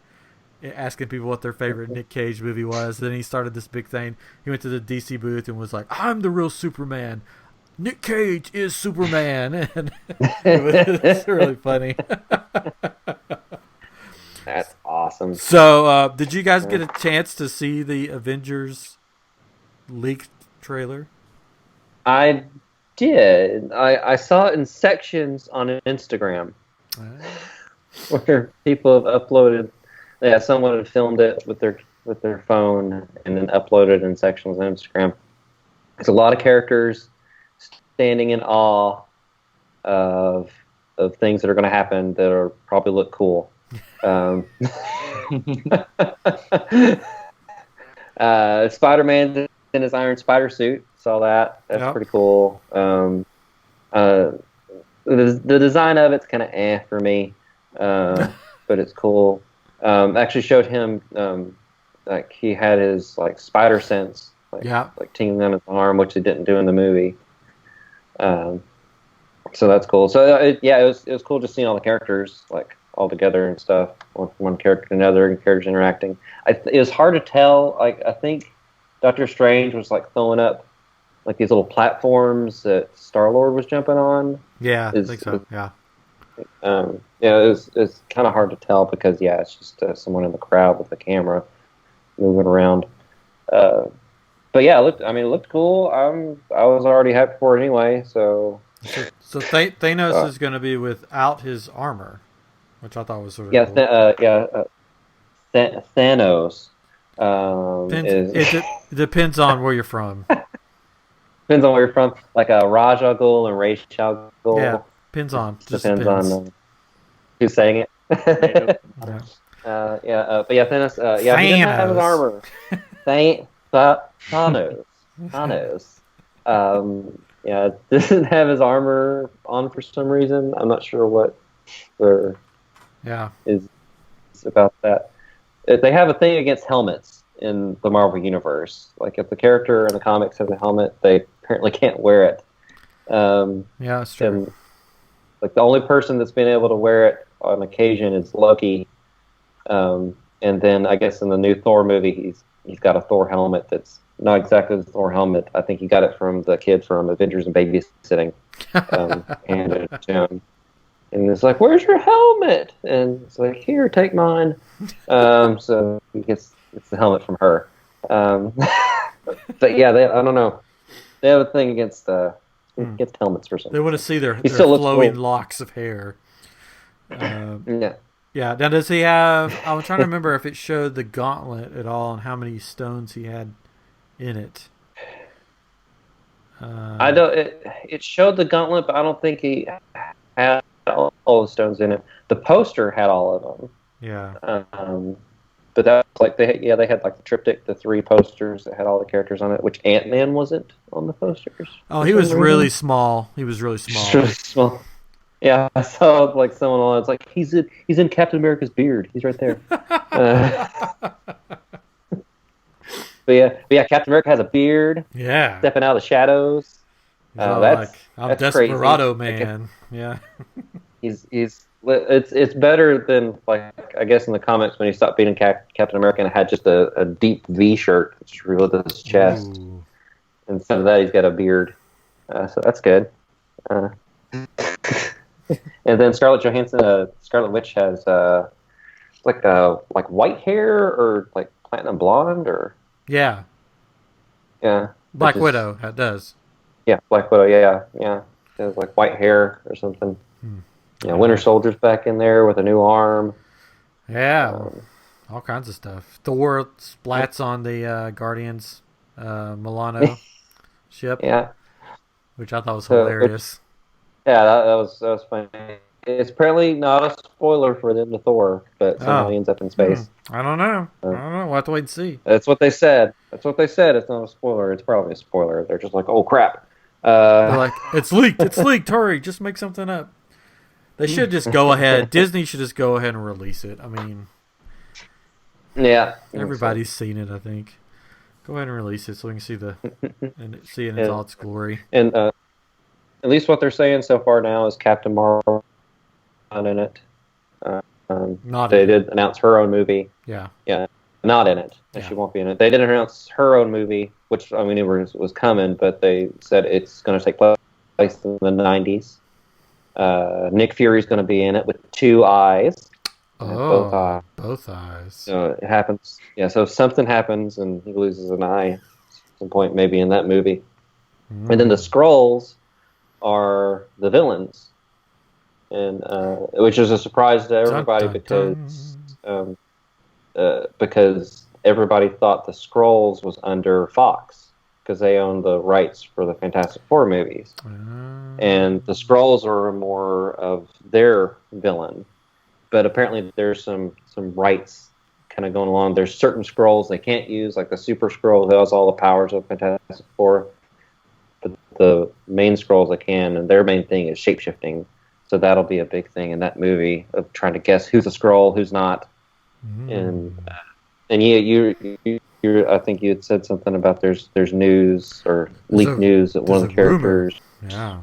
asking people what their favorite Nick Cage movie was. Then he started this big thing. He went to the DC booth and was like, "I'm the real Superman. Nick Cage is Superman," and it was really funny. That's awesome. So, did you guys get a chance to see the Avengers leaked trailer? I did. I saw it in sections on Instagram where people have uploaded. Yeah, someone had filmed it with their phone and then uploaded in sections on Instagram. There's a lot of characters standing in awe of things that are going to happen that are probably look cool. Spider-Man in his Iron Spider suit. Saw that. That's pretty cool. The design of it's kind of for me, but it's cool. Actually showed him like he had his like spider sense, like tingling on his arm, which he didn't do in the movie. So that's cool. So it was cool just seeing all the characters like all together and stuff, one character to another, and characters interacting. It was hard to tell. Like I think Doctor Strange was like throwing up like these little platforms that Star-Lord was jumping on. Yeah, I think so. Yeah. It's kind of hard to tell because it's just someone in the crowd with the camera moving around. But yeah, it looked cool. I was already hyped for it anyway. So Thanos is going to be without his armor, which I thought was sort of cool. Thanos. It depends on where you're from. Depends on where you're from. Like Raj Al Ghul and Ra's al Ghul. Yeah, depends on. Depends on who's saying it. But yeah, Thanos. He didn't have his armor. Thanos. Doesn't have his armor on for some reason. I'm not sure what there is about that. They have a thing against helmets in the Marvel Universe. Like if the character in the comics has a helmet, they apparently can't wear it. That's true. And, like the only person that's been able to wear it on occasion is Loki. And then I guess in the new Thor movie, he's got a Thor helmet that's not exactly the Thor helmet. I think he got it from the kid from Avengers and Babysitting. Handed it to him. And it's like, "Where's your helmet?" And it's like, "Here, take mine." So he gets the helmet from her. But yeah, I don't know. They have a thing against helmets for some reason. They want to see their flowing locks of hair. Yeah. Now, does he have? I was trying to remember if it showed the gauntlet at all and how many stones he had in it. I don't. It showed the gauntlet, but I don't think he had all the stones in it. The poster had all of them. Yeah. But that was like they had like the triptych, the 3 posters that had all the characters on it, which Ant-Man wasn't on the posters. Oh, he was really small. He was really small. Really small. Yeah, I saw like someone on. It's like he's in Captain America's beard. He's right there. But yeah, Captain America has a beard, Yeah. stepping out of the shadows. He's all That's like, I'm that's Desperado crazy. Man. Yeah. It's better than, like, I guess in the comics when he stopped being Captain America and had just a deep V shirt which revealed his chest. Ooh. Instead of that, he's got a beard, so that's good. Uh, and then Scarlett Johansson, Scarlet Witch has like white hair or like platinum blonde or Yeah. yeah, Black which is- Widow does. Yeah, Black Widow. Yeah. She has like white hair or something. Winter Soldier's back in there with a new arm. Yeah. All kinds of stuff. Thor splats on the Guardians Milano ship, Yeah. which I thought was So, hilarious. Yeah, that was funny. It's apparently not a spoiler for them to Thor, but somehow he ends up in space. I don't know. We'll have to wait and see. That's what they said. It's not a spoiler. It's probably a spoiler. They're just like, oh crap. They're like, it's leaked. It's leaked. Hurry, just make something up. They should just go ahead. Disney should just go ahead and release it. I mean, yeah, everybody's seen it. I think. Go ahead and release it so we can see see it in all its glory. And at least what they're saying so far now is Captain Marvel not in it. They did announce her own movie. Yeah, not in it. Yeah. She won't be in it. They did announce her own movie, which I mean, it was coming, but they said it's going to take place in the 90s. Nick Fury's going to be in it with 2 eyes. Both eyes. So it happens. Yeah, so if something happens and he loses an eye at some point, maybe in that movie. And then the Skrulls are the villains, and which is a surprise to everybody because everybody thought the Skrulls was under Fox because they own the rights for the Fantastic Four movies, and the Skrulls are more of their villain. But apparently there's some rights kind of going along. There's certain Skrulls they can't use, like the Super Skrull who has all the powers of Fantastic Four. But the main Skrulls they can, and their main thing is shapeshifting. So that'll be a big thing in that movie of trying to guess who's a Skrull, who's not. And you I think you had said something about there's news or leaked news that one of the characters. Yeah.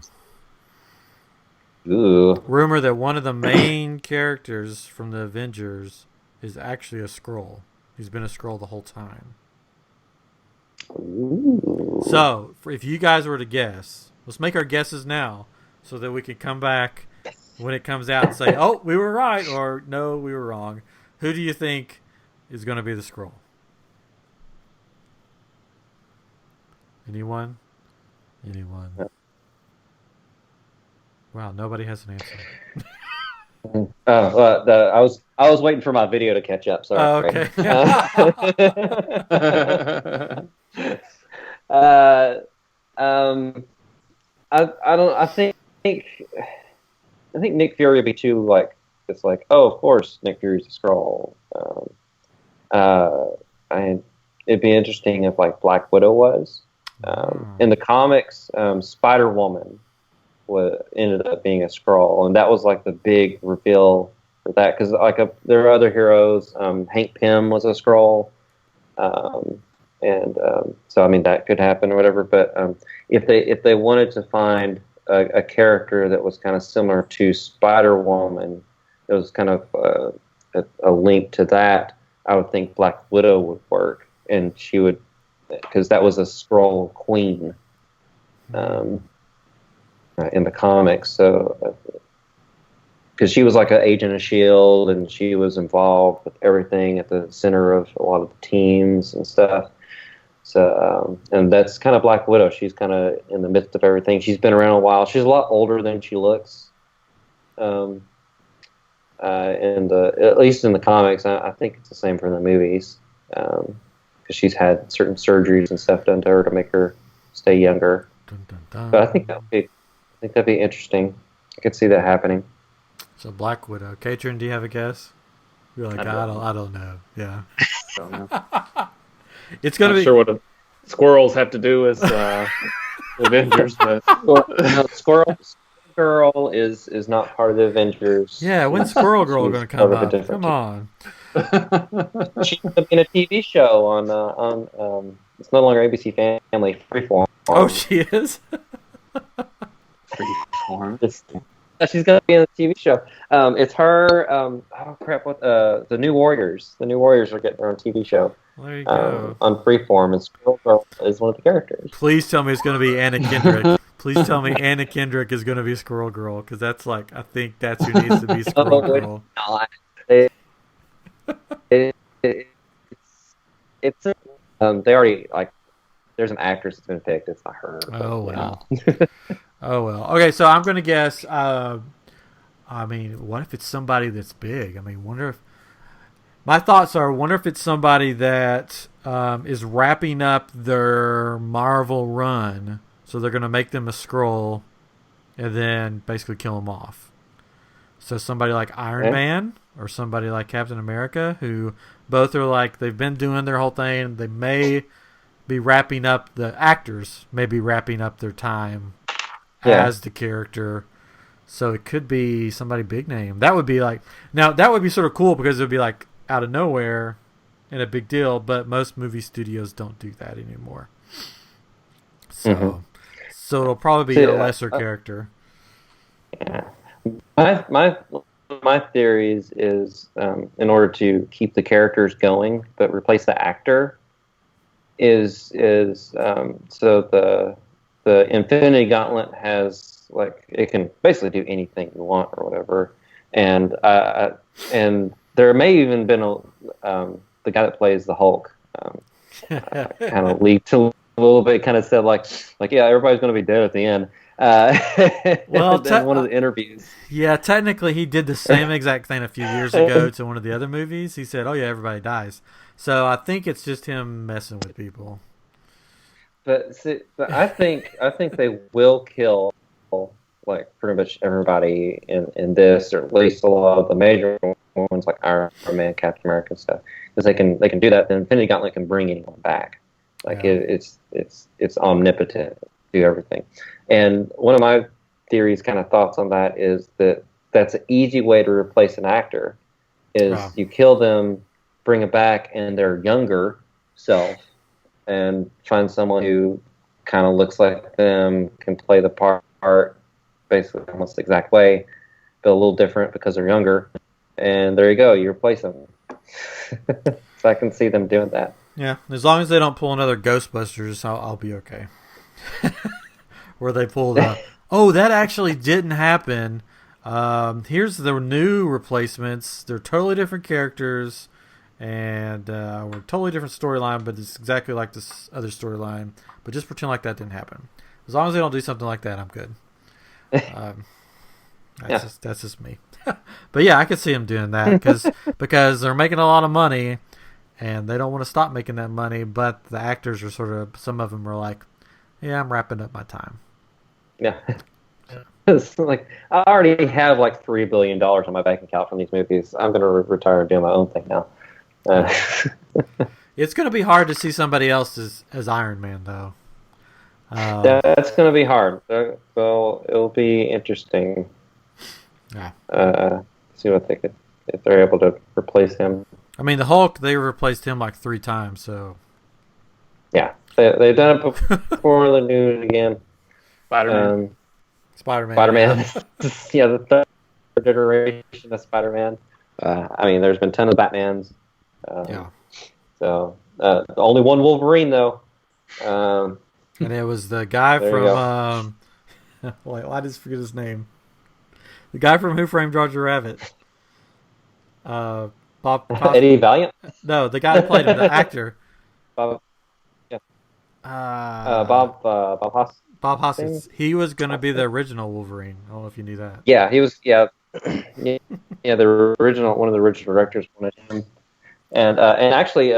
Ooh. Rumor that one of the main characters from the Avengers is actually a Skrull. He's been a Skrull the whole time. Ooh. So, if you guys were to guess, let's make our guesses now so that we can come back when it comes out and say, oh, we were right, or no, we were wrong. Who do you think is going to be the Skrull? Anyone? Wow, nobody has an answer. I was waiting for my video to catch up. Sorry. Oh, okay. I think Nick Fury would be too like it's like, oh, of course Nick Fury's a Skrull. And it'd be interesting if like Black Widow was. In the comics, Spider-Woman ended up being a Skrull, and that was like the big reveal for that because like there are other heroes. Hank Pym was a Skrull, so I mean that could happen or whatever. But if they wanted to find a character that was kind of similar to Spider-Woman, it was kind of a link to that. I would think Black Widow would work, and she would because that was a Skrull queen. In the comics, so because she was like an agent of S.H.I.E.L.D. and she was involved with everything at the center of a lot of the teams and stuff. So and that's kind of Black Widow. She's kind of in the midst of everything. She's been around a while. She's a lot older than she looks. And at least in the comics, I think it's the same for the movies because she's had certain surgeries and stuff done to her to make her stay younger. Dun, dun, dun. But I think that'd be interesting. I could see that happening. So Black Widow. Katrin, do you have a guess? You're like, I don't know. Yeah. Don't know. It's gonna be sure what squirrels have to do with Avengers, but Squirrel Girl is not part of the Avengers. yeah. When's Squirrel Girl She's gonna come part of a up? different Come on. She's going to be in a TV show it's no longer ABC Family, Freeform. Oh, she is. Freeform. She's going to be in a TV show. It's her. Oh crap! What? The New Warriors. The New Warriors are getting their own TV show. There you go. On Freeform, and Squirrel Girl is one of the characters. Please tell me it's going to be Anna Kendrick. Please tell me Anna Kendrick is going to be Squirrel Girl, because that's like, I think that's who needs to be Squirrel Girl. It's they already like. There's an actress that's been picked. It's not her. Oh well. Oh well. Okay, so I'm going to guess. I mean, what if it's somebody that's big? I mean, wonder if. My thoughts are, wonder if it's somebody that is wrapping up their Marvel run, so they're going to make them a Skrull, and then basically kill them off. So somebody like Iron Man or somebody like Captain America, who both are like, they've been doing their whole thing. They may be wrapping up, the actors may be wrapping up their time as the character. So it could be somebody big name. That would be like, now that would be sort of cool, because it would be like out of nowhere and a big deal, but most movie studios don't do that anymore. So so it'll probably be a lesser character. Yeah. My theories is in order to keep the characters going but replace the actor is so the Infinity Gauntlet has, like, it can basically do anything you want or whatever, and there may even been the guy that plays the Hulk kind of leaked a little bit, kind of said like yeah, everybody's going to be dead at the end. Well, in one of the interviews. Yeah, technically he did the same exact thing a few years ago to one of the other movies. He said, "Oh yeah, everybody dies." So I think it's just him messing with people. But I think they will kill like pretty much everybody in this, or at least a lot of the major ones like Iron Man, Captain America, and stuff, because they can do that. The Infinity Gauntlet can bring anyone back. Like it's omnipotent, do everything. And one of my theories, kind of thoughts on that, is that that's an easy way to replace an actor. Is you kill them, bring it back in their younger self, and find someone who kind of looks like them, can play the part basically almost the exact way, but a little different because they're younger. And there you go, you replace them. So I can see them doing that. Yeah, as long as they don't pull another Ghostbusters, I'll be okay. Where they pulled oh, that actually didn't happen. Here's the new replacements. They're totally different characters, and we're totally different storyline, but it's exactly like this other storyline. But just pretend like that didn't happen. As long as they don't do something like that, I'm good. That's just me. But yeah, I could see them doing that because they're making a lot of money, and they don't want to stop making that money. But the actors are sort of, some of them are like, yeah, I'm wrapping up my time. Yeah. It's like, I already have like $3 billion on my bank account from these movies. I'm going to retire and do my own thing now. It's going to be hard to see somebody else as Iron Man, though. That's going to be hard. So it'll be interesting. Yeah. See what they could, if they're able to replace him. I mean, the Hulk, they replaced him like 3 times, so. Yeah. They've done it before, they're doing it again. Spider-Man. Yeah, the third iteration of Spider-Man. I mean, there's been a ton of Batmans. So, only one Wolverine, though. And it was the guy from... why did I just forget his name? The guy from Who Framed Roger Rabbit. Eddie Valiant? No, the guy that played him, the actor. Bob Hoskins. Bob Hoskins. He was going to be the original Wolverine. I don't know if you knew that. Yeah, he was. Yeah, the original, one of the original directors wanted him, and actually,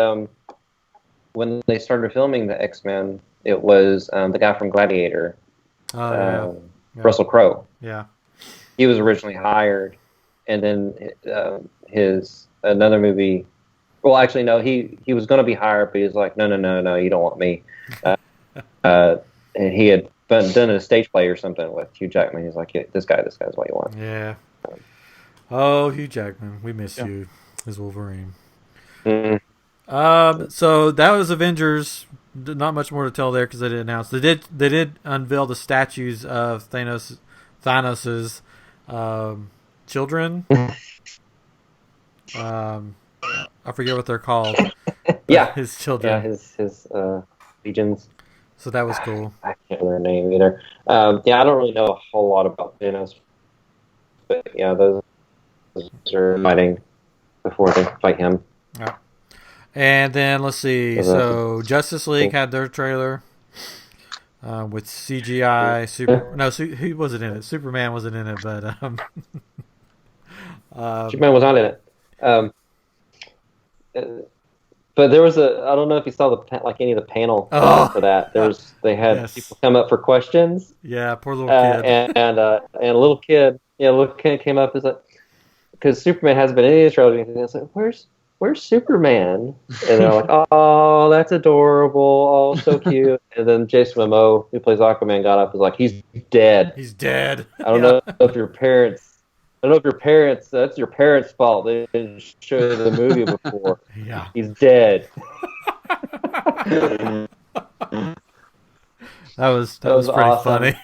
when they started filming the X-Men, it was the guy from Gladiator, Russell Crowe. Yeah, he was originally hired, and then his another movie. Well, actually, no, he was going to be hired, but he was like, no, you don't want me. And he had done a stage play or something with Hugh Jackman. He's like, yeah, this guy is what you want. Yeah. Oh, Hugh Jackman, we miss you as Wolverine. Mm. So that was Avengers. Not much more to tell there because they didn't announce. They did unveil the statues of Thanos's children. I forget what they're called. Yeah, his children. Yeah, his legions. So that was cool. I can't remember their name either. Yeah, I don't really know a whole lot about Thanos, but yeah, those are fighting before they fight him. Yeah. And then let's see. So Justice League had their trailer with CGI. Who wasn't in it? Superman wasn't in it, but Superman was not in it. But there was I don't know if you saw any of the panel for that. They had people come up for questions. Yeah, poor little kid. And a little kid, came up because Superman hasn't been in any trailers. And it's like, where's Superman? And they're like, oh, that's adorable, oh, so cute. And then Jason Momoa, who plays Aquaman, got up and was like, he's dead. He's dead. I don't know if your parents. That's your parents' fault. They didn't show you the movie before. Yeah. He's dead. That was pretty awesome. funny.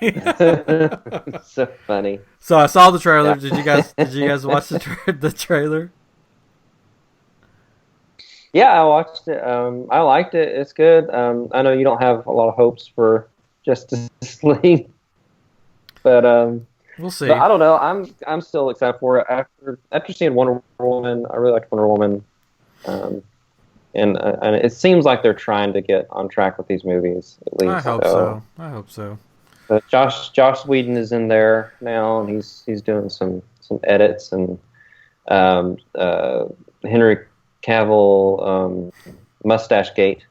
So funny. So I saw the trailer. Yeah. Did you guys watch the trailer? Yeah, I watched it. I liked it. It's good. I know you don't have a lot of hopes for Justice League, but we'll see. But I don't know. I'm still excited for it. After seeing Wonder Woman, I really liked Wonder Woman, and it seems like they're trying to get on track with these movies. At least I hope so. But Josh Whedon is in there now, and he's doing some edits, and Henry Cavill Mustache Gate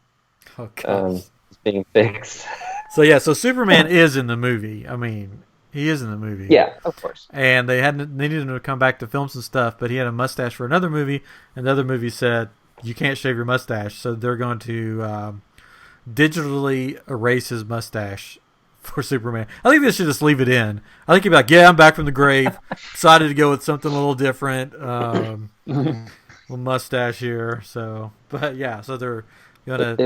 is being fixed. So Superman is in the movie. I mean, he is in the movie. Yeah, of course. And they needed him to come back to film some stuff, but he had a mustache for another movie, and the other movie said you can't shave your mustache, so they're going to digitally erase his mustache for Superman. I think they should just leave it in. I think he'd be like, yeah, I'm back from the grave. Decided to go with something a little different. Little mustache here. So, but yeah, so they're gonna.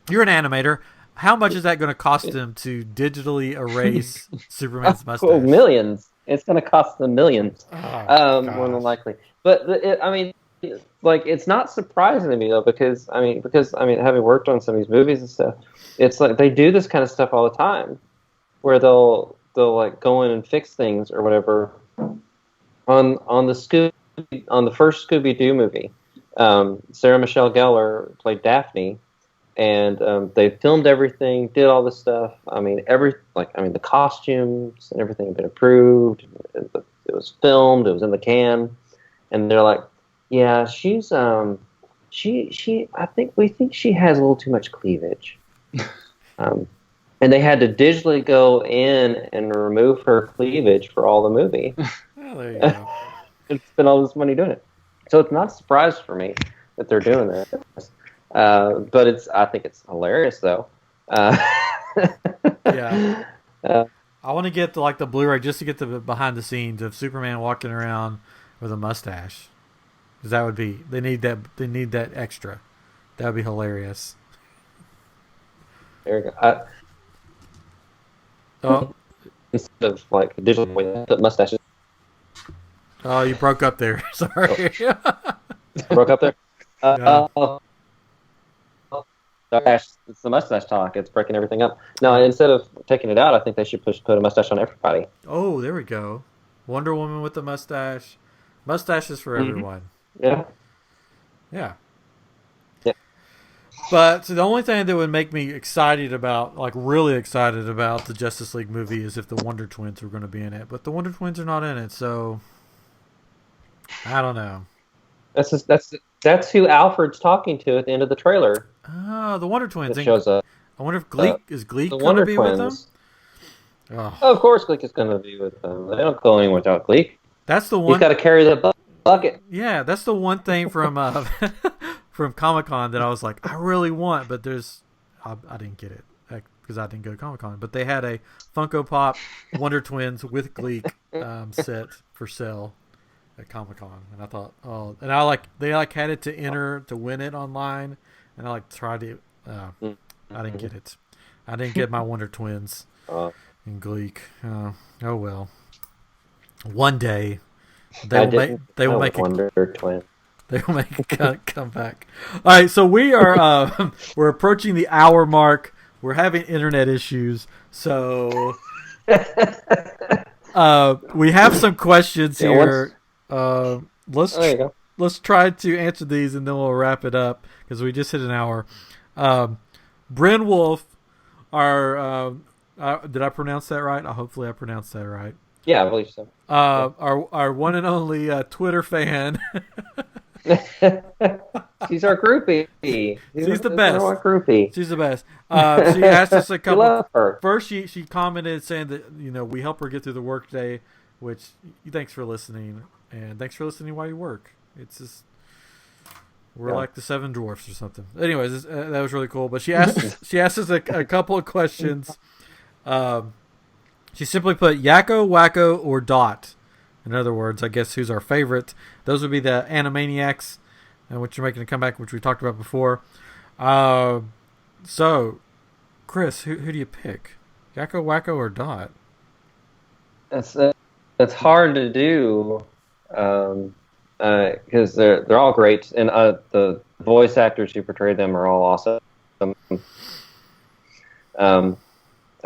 You're an animator. How much is that going to cost them to digitally erase Superman's mustache? Oh, millions. It's going to cost them millions, more than likely. But it's not surprising to me though, because having worked on some of these movies and stuff, it's like they do this kind of stuff all the time, where they'll like go in and fix things or whatever. On the first Scooby-Doo movie, Sarah Michelle Gellar played Daphne. And they filmed everything, did all this stuff. The costumes and everything had been approved. It was filmed. It was in the can. And they're like, "Yeah, she's we think she has a little too much cleavage." And they had to digitally go in and remove her cleavage for all the movie. Well, there you go. And spend all this money doing it. So it's not a surprise for me that they're doing that. But I think it's hilarious though. Yeah. I want to get the Blu-ray just to get the behind the scenes of Superman walking around with a mustache. Because that would be they need that extra. That would be hilarious. There you go. Instead of digital put mustaches. Oh, you broke up there. Sorry. Broke up there. Yeah. It's the mustache talk. It's breaking everything up. No, instead of taking it out, I think they should put a mustache on everybody. Oh, there we go. Wonder Woman with the mustache. Mustaches for everyone. Yeah. Yeah. Yeah. But the only thing that would make me excited about, really excited about the Justice League movie is if the Wonder Twins were going to be in it. But the Wonder Twins are not in it, so I don't know. That's who Alfred's talking to at the end of the trailer. Oh, the Wonder Twins. It shows up. I wonder if Gleek is Gleek going to be with them? Oh, of course Gleek is going to be with them. They don't go anywhere without Gleek. That's the one. He's got to carry the bucket. Yeah, that's the one thing from from Comic-Con that I was like, I really want, but I didn't get it because I didn't go to Comic-Con. But they had a Funko Pop Wonder Twins with Gleek set for sale. at Comic-Con, and I thought, oh, and I they had it to enter to win it online, and I tried to. I didn't get it. I didn't get my Wonder Twins in Gleek. Oh well. One day they will make Wonder Twin. They will make a comeback. All right, so we are we're approaching the hour mark. We're having internet issues, so we have some questions here. Let's try to answer these, and then we'll wrap it up because we just hit an hour. Bryn Wolf, did I pronounce that right? Hopefully I pronounced that right. Yeah, I believe so. Our one and only Twitter fan. She's our groupie. She's the best. Our groupie. She's the best. She asked us a couple. Love her. First, she commented saying that we help her get through the workday, which thanks for listening, and thanks for listening while you work. It's just we're like the Seven Dwarfs or something. Anyways, that was really cool. But she asked us a couple of questions. She simply put Yakko, Wacko, or Dot. In other words, I guess who's our favorite? Those would be the Animaniacs, which are making a comeback, which we talked about before. So, Chris, who do you pick? Yakko, Wacko, or Dot? That's hard to do because they're all great, and the voice actors who portray them are all awesome.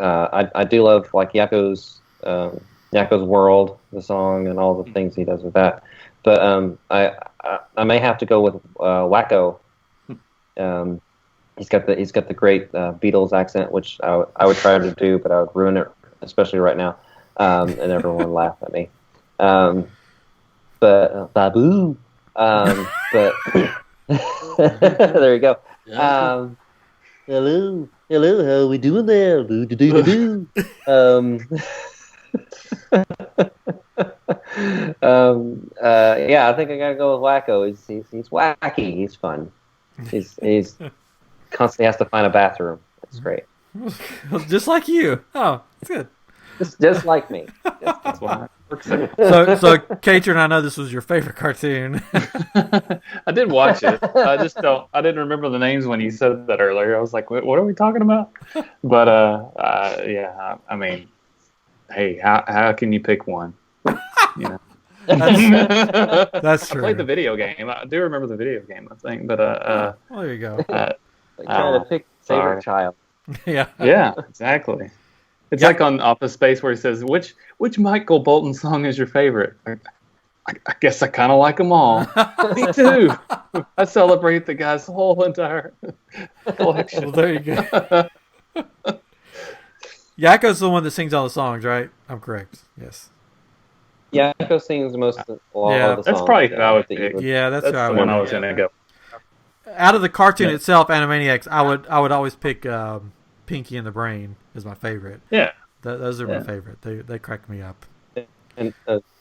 I do love Yakko's World, the song, and all the things he does with that. But I may have to go with Wacko. He's got the great Beatles accent, which I would try to do, but I would ruin it, especially right now, and everyone laugh at me. But Babu. But there you go. Hello, how we doing there? Yeah, I think I gotta go with Wacko. He's wacky. He's fun. He's constantly has to find a bathroom. That's great. Just like you. Oh, that's good. Just like me. That's why it works. So Katrin, I know this was your favorite cartoon. I did watch it. I didn't remember the names when you said that earlier. I was like, what are we talking about? But yeah, I mean, hey, how can you pick one? That's true. I played the video game. I do remember the video game, I think. But well, there you go. Trying to pick favorite child. Yeah, exactly. It's like on Office Space where he says, "Which Michael Bolton song is your favorite?" I guess I kind of like them all. Me too. I celebrate the guy's whole entire collection. Well, there you go. Yakko's the one that sings all the songs, right? I'm correct. Yes. Yakko sings most of all the songs. That's probably who I would pick. Yeah, that's the one I was going to go. Out of the cartoon itself, Animaniacs, I would always pick Pinky and the Brain is my favorite. Yeah. Those are my favorite. They crack me up. And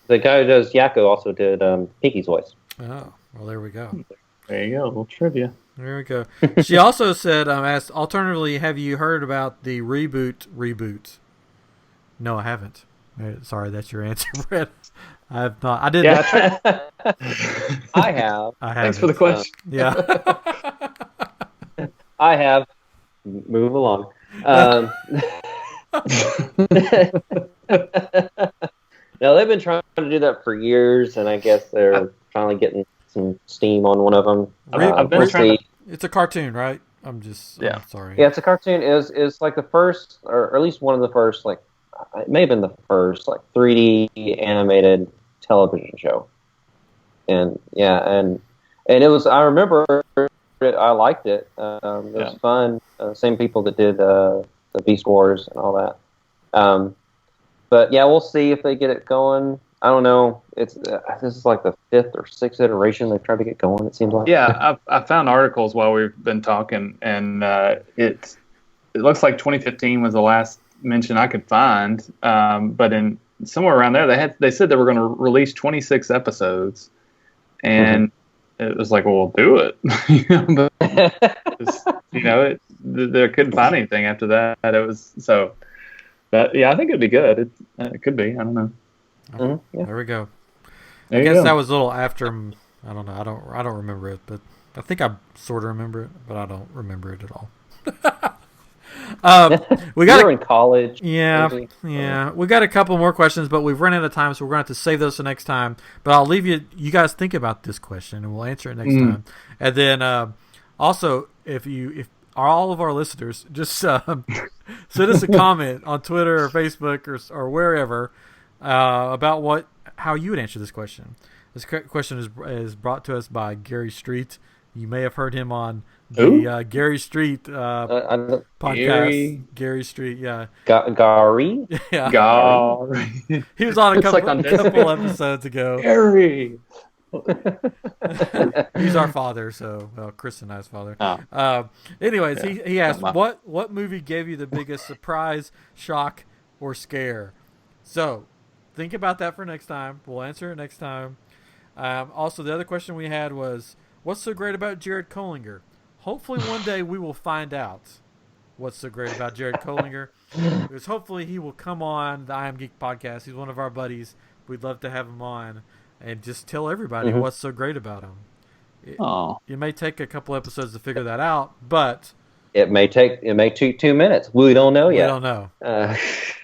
the guy who does Yakko also did Pinky's voice. Oh, well, there we go. There you go. A little trivia. There we go. She also said, asked, alternatively, have you heard about the reboot? No, I haven't. Sorry, that's your answer, Brett. I have not. I didn't. Yeah, I have. Thanks for the question. Yeah. I have. Move along. Now, they've been trying to do that for years, and I guess they're finally getting some steam on one of them. It's a cartoon, right? I'm sorry. Yeah, it's a cartoon. It's like the first, or at least one of the first, it may have been the first, 3D animated television show. And it was, I remember it, I liked it. It was fun. Same people that did the Beast Wars and all that. But yeah, we'll see if they get it going. I don't know. This is like the 5th or 6th iteration they've tried to get going, it seems like. Yeah, I found articles while we've been talking, and it looks like 2015 was the last mention I could find. But in somewhere around there, they said they were going to release 26 episodes, and it was like, well, we'll do it. They couldn't find anything after that. It was so. But yeah, I think it'd be good. It could be. I don't know. There we go. There I you guess go. that was a little after. I don't know. I don't remember it, but I think I sort of remember it, but I don't remember it at all. We You were got in college. yeah, maybe? yeah. We got a couple more questions, but we've run out of time, so we're going to have to save those for next time. But I'll leave you. You guys think about this question, and we'll answer it next time. And then also, if all of our listeners just send us a comment on Twitter or Facebook or wherever about how you would answer this question. This question is brought to us by Gary Street. You may have heard him on the Gary Street podcast. Gary Street, yeah. Gary? Yeah. Gary. He was on a It's like on couple episodes ago. Gary. He's our father, so Chris and I's father. Anyways, Yeah. he asked, what movie gave you the biggest surprise, shock, or scare? So think about that for next time. We'll answer it next time. Also, the other question we had was, what's so great about Jared Kohlinger? Hopefully one day we will find out what's so great about Jared Kohlinger. Because hopefully he will come on the I Am Geek podcast. He's one of our buddies. We'd love to have him on and just tell everybody what's so great about him. It may take a couple episodes to figure that out, but it may take 2 minutes. We don't know yet. We don't know.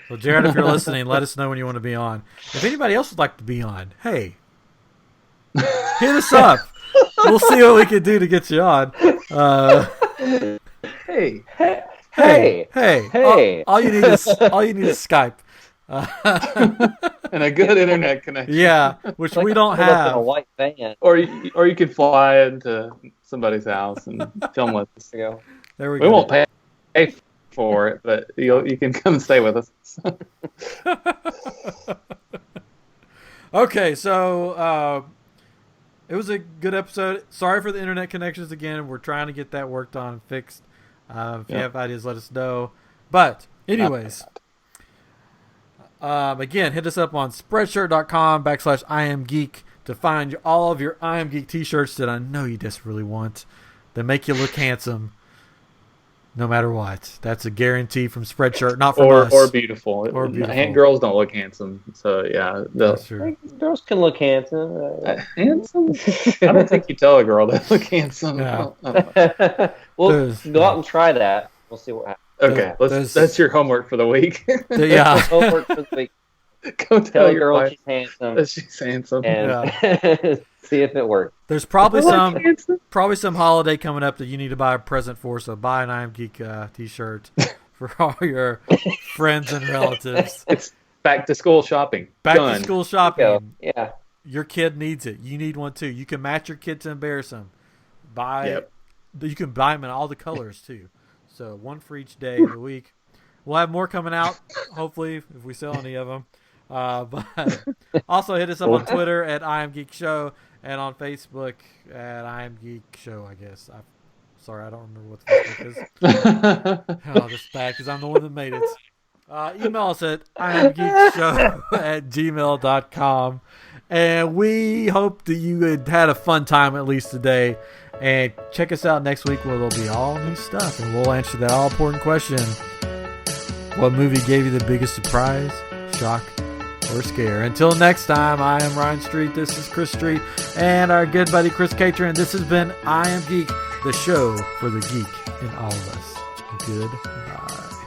So Jared, if you're listening, let us know when you want to be on. If anybody else would like to be on, hey, hit us up. We'll see what we can do to get you on. Hey. All you need is Skype. And a good internet connection. Yeah, which we don't have. A white van. Or you could fly into somebody's house and film with us. There we We go. won't pay for it, but you can come and stay with us. Okay, so it was a good episode. Sorry for the internet connections again. We're trying to get that worked on and fixed. If you have ideas, let us know. But anyways, again, hit us up on spreadshirt.com/IamGeek to find all of your I Am Geek t-shirts that I know you desperately want, that make you look handsome no matter what. That's a guarantee from Spreadshirt, not from us. Or beautiful. Or beautiful. Girls don't look handsome. So, yeah. That's true. Girls can look handsome. Handsome? I don't think you tell a girl to look handsome. Yeah. We'll go out and try that. We'll see what happens. Okay, that's your homework for the week. Yeah. Homework for the week. Go Tell a your girl wife she's handsome. that she's handsome. And see if it works. There's probably handsome. some holiday coming up that you need to buy a present for, so buy an I Am Geek t-shirt for all your friends and relatives. It's back to school shopping. Back Done. to school shopping. Yeah. Your kid needs it. You need one too. You can match your kid to embarrass them. You can buy them in all the colors too. So one for each day of the week. We'll have more coming out, hopefully, if we sell any of them. But also hit us up on Twitter at I Am Geek Show and on Facebook at I Am Geek Show, I guess. Sorry, I don't remember what the Facebook is. Oh, that's bad because I'm the one that made it. Email us at iamgeekshow@gmail.com. And we hope that you had a fun time at least today. And check us out next week where there'll be all new stuff. And we'll answer that all important question. What movie gave you the biggest surprise, shock, or scare? Until next time, I am Ryan Street. This is Chris Street. And our good buddy Chris Catron. This has been I Am Geek, the show for the geek in all of us. Goodbye.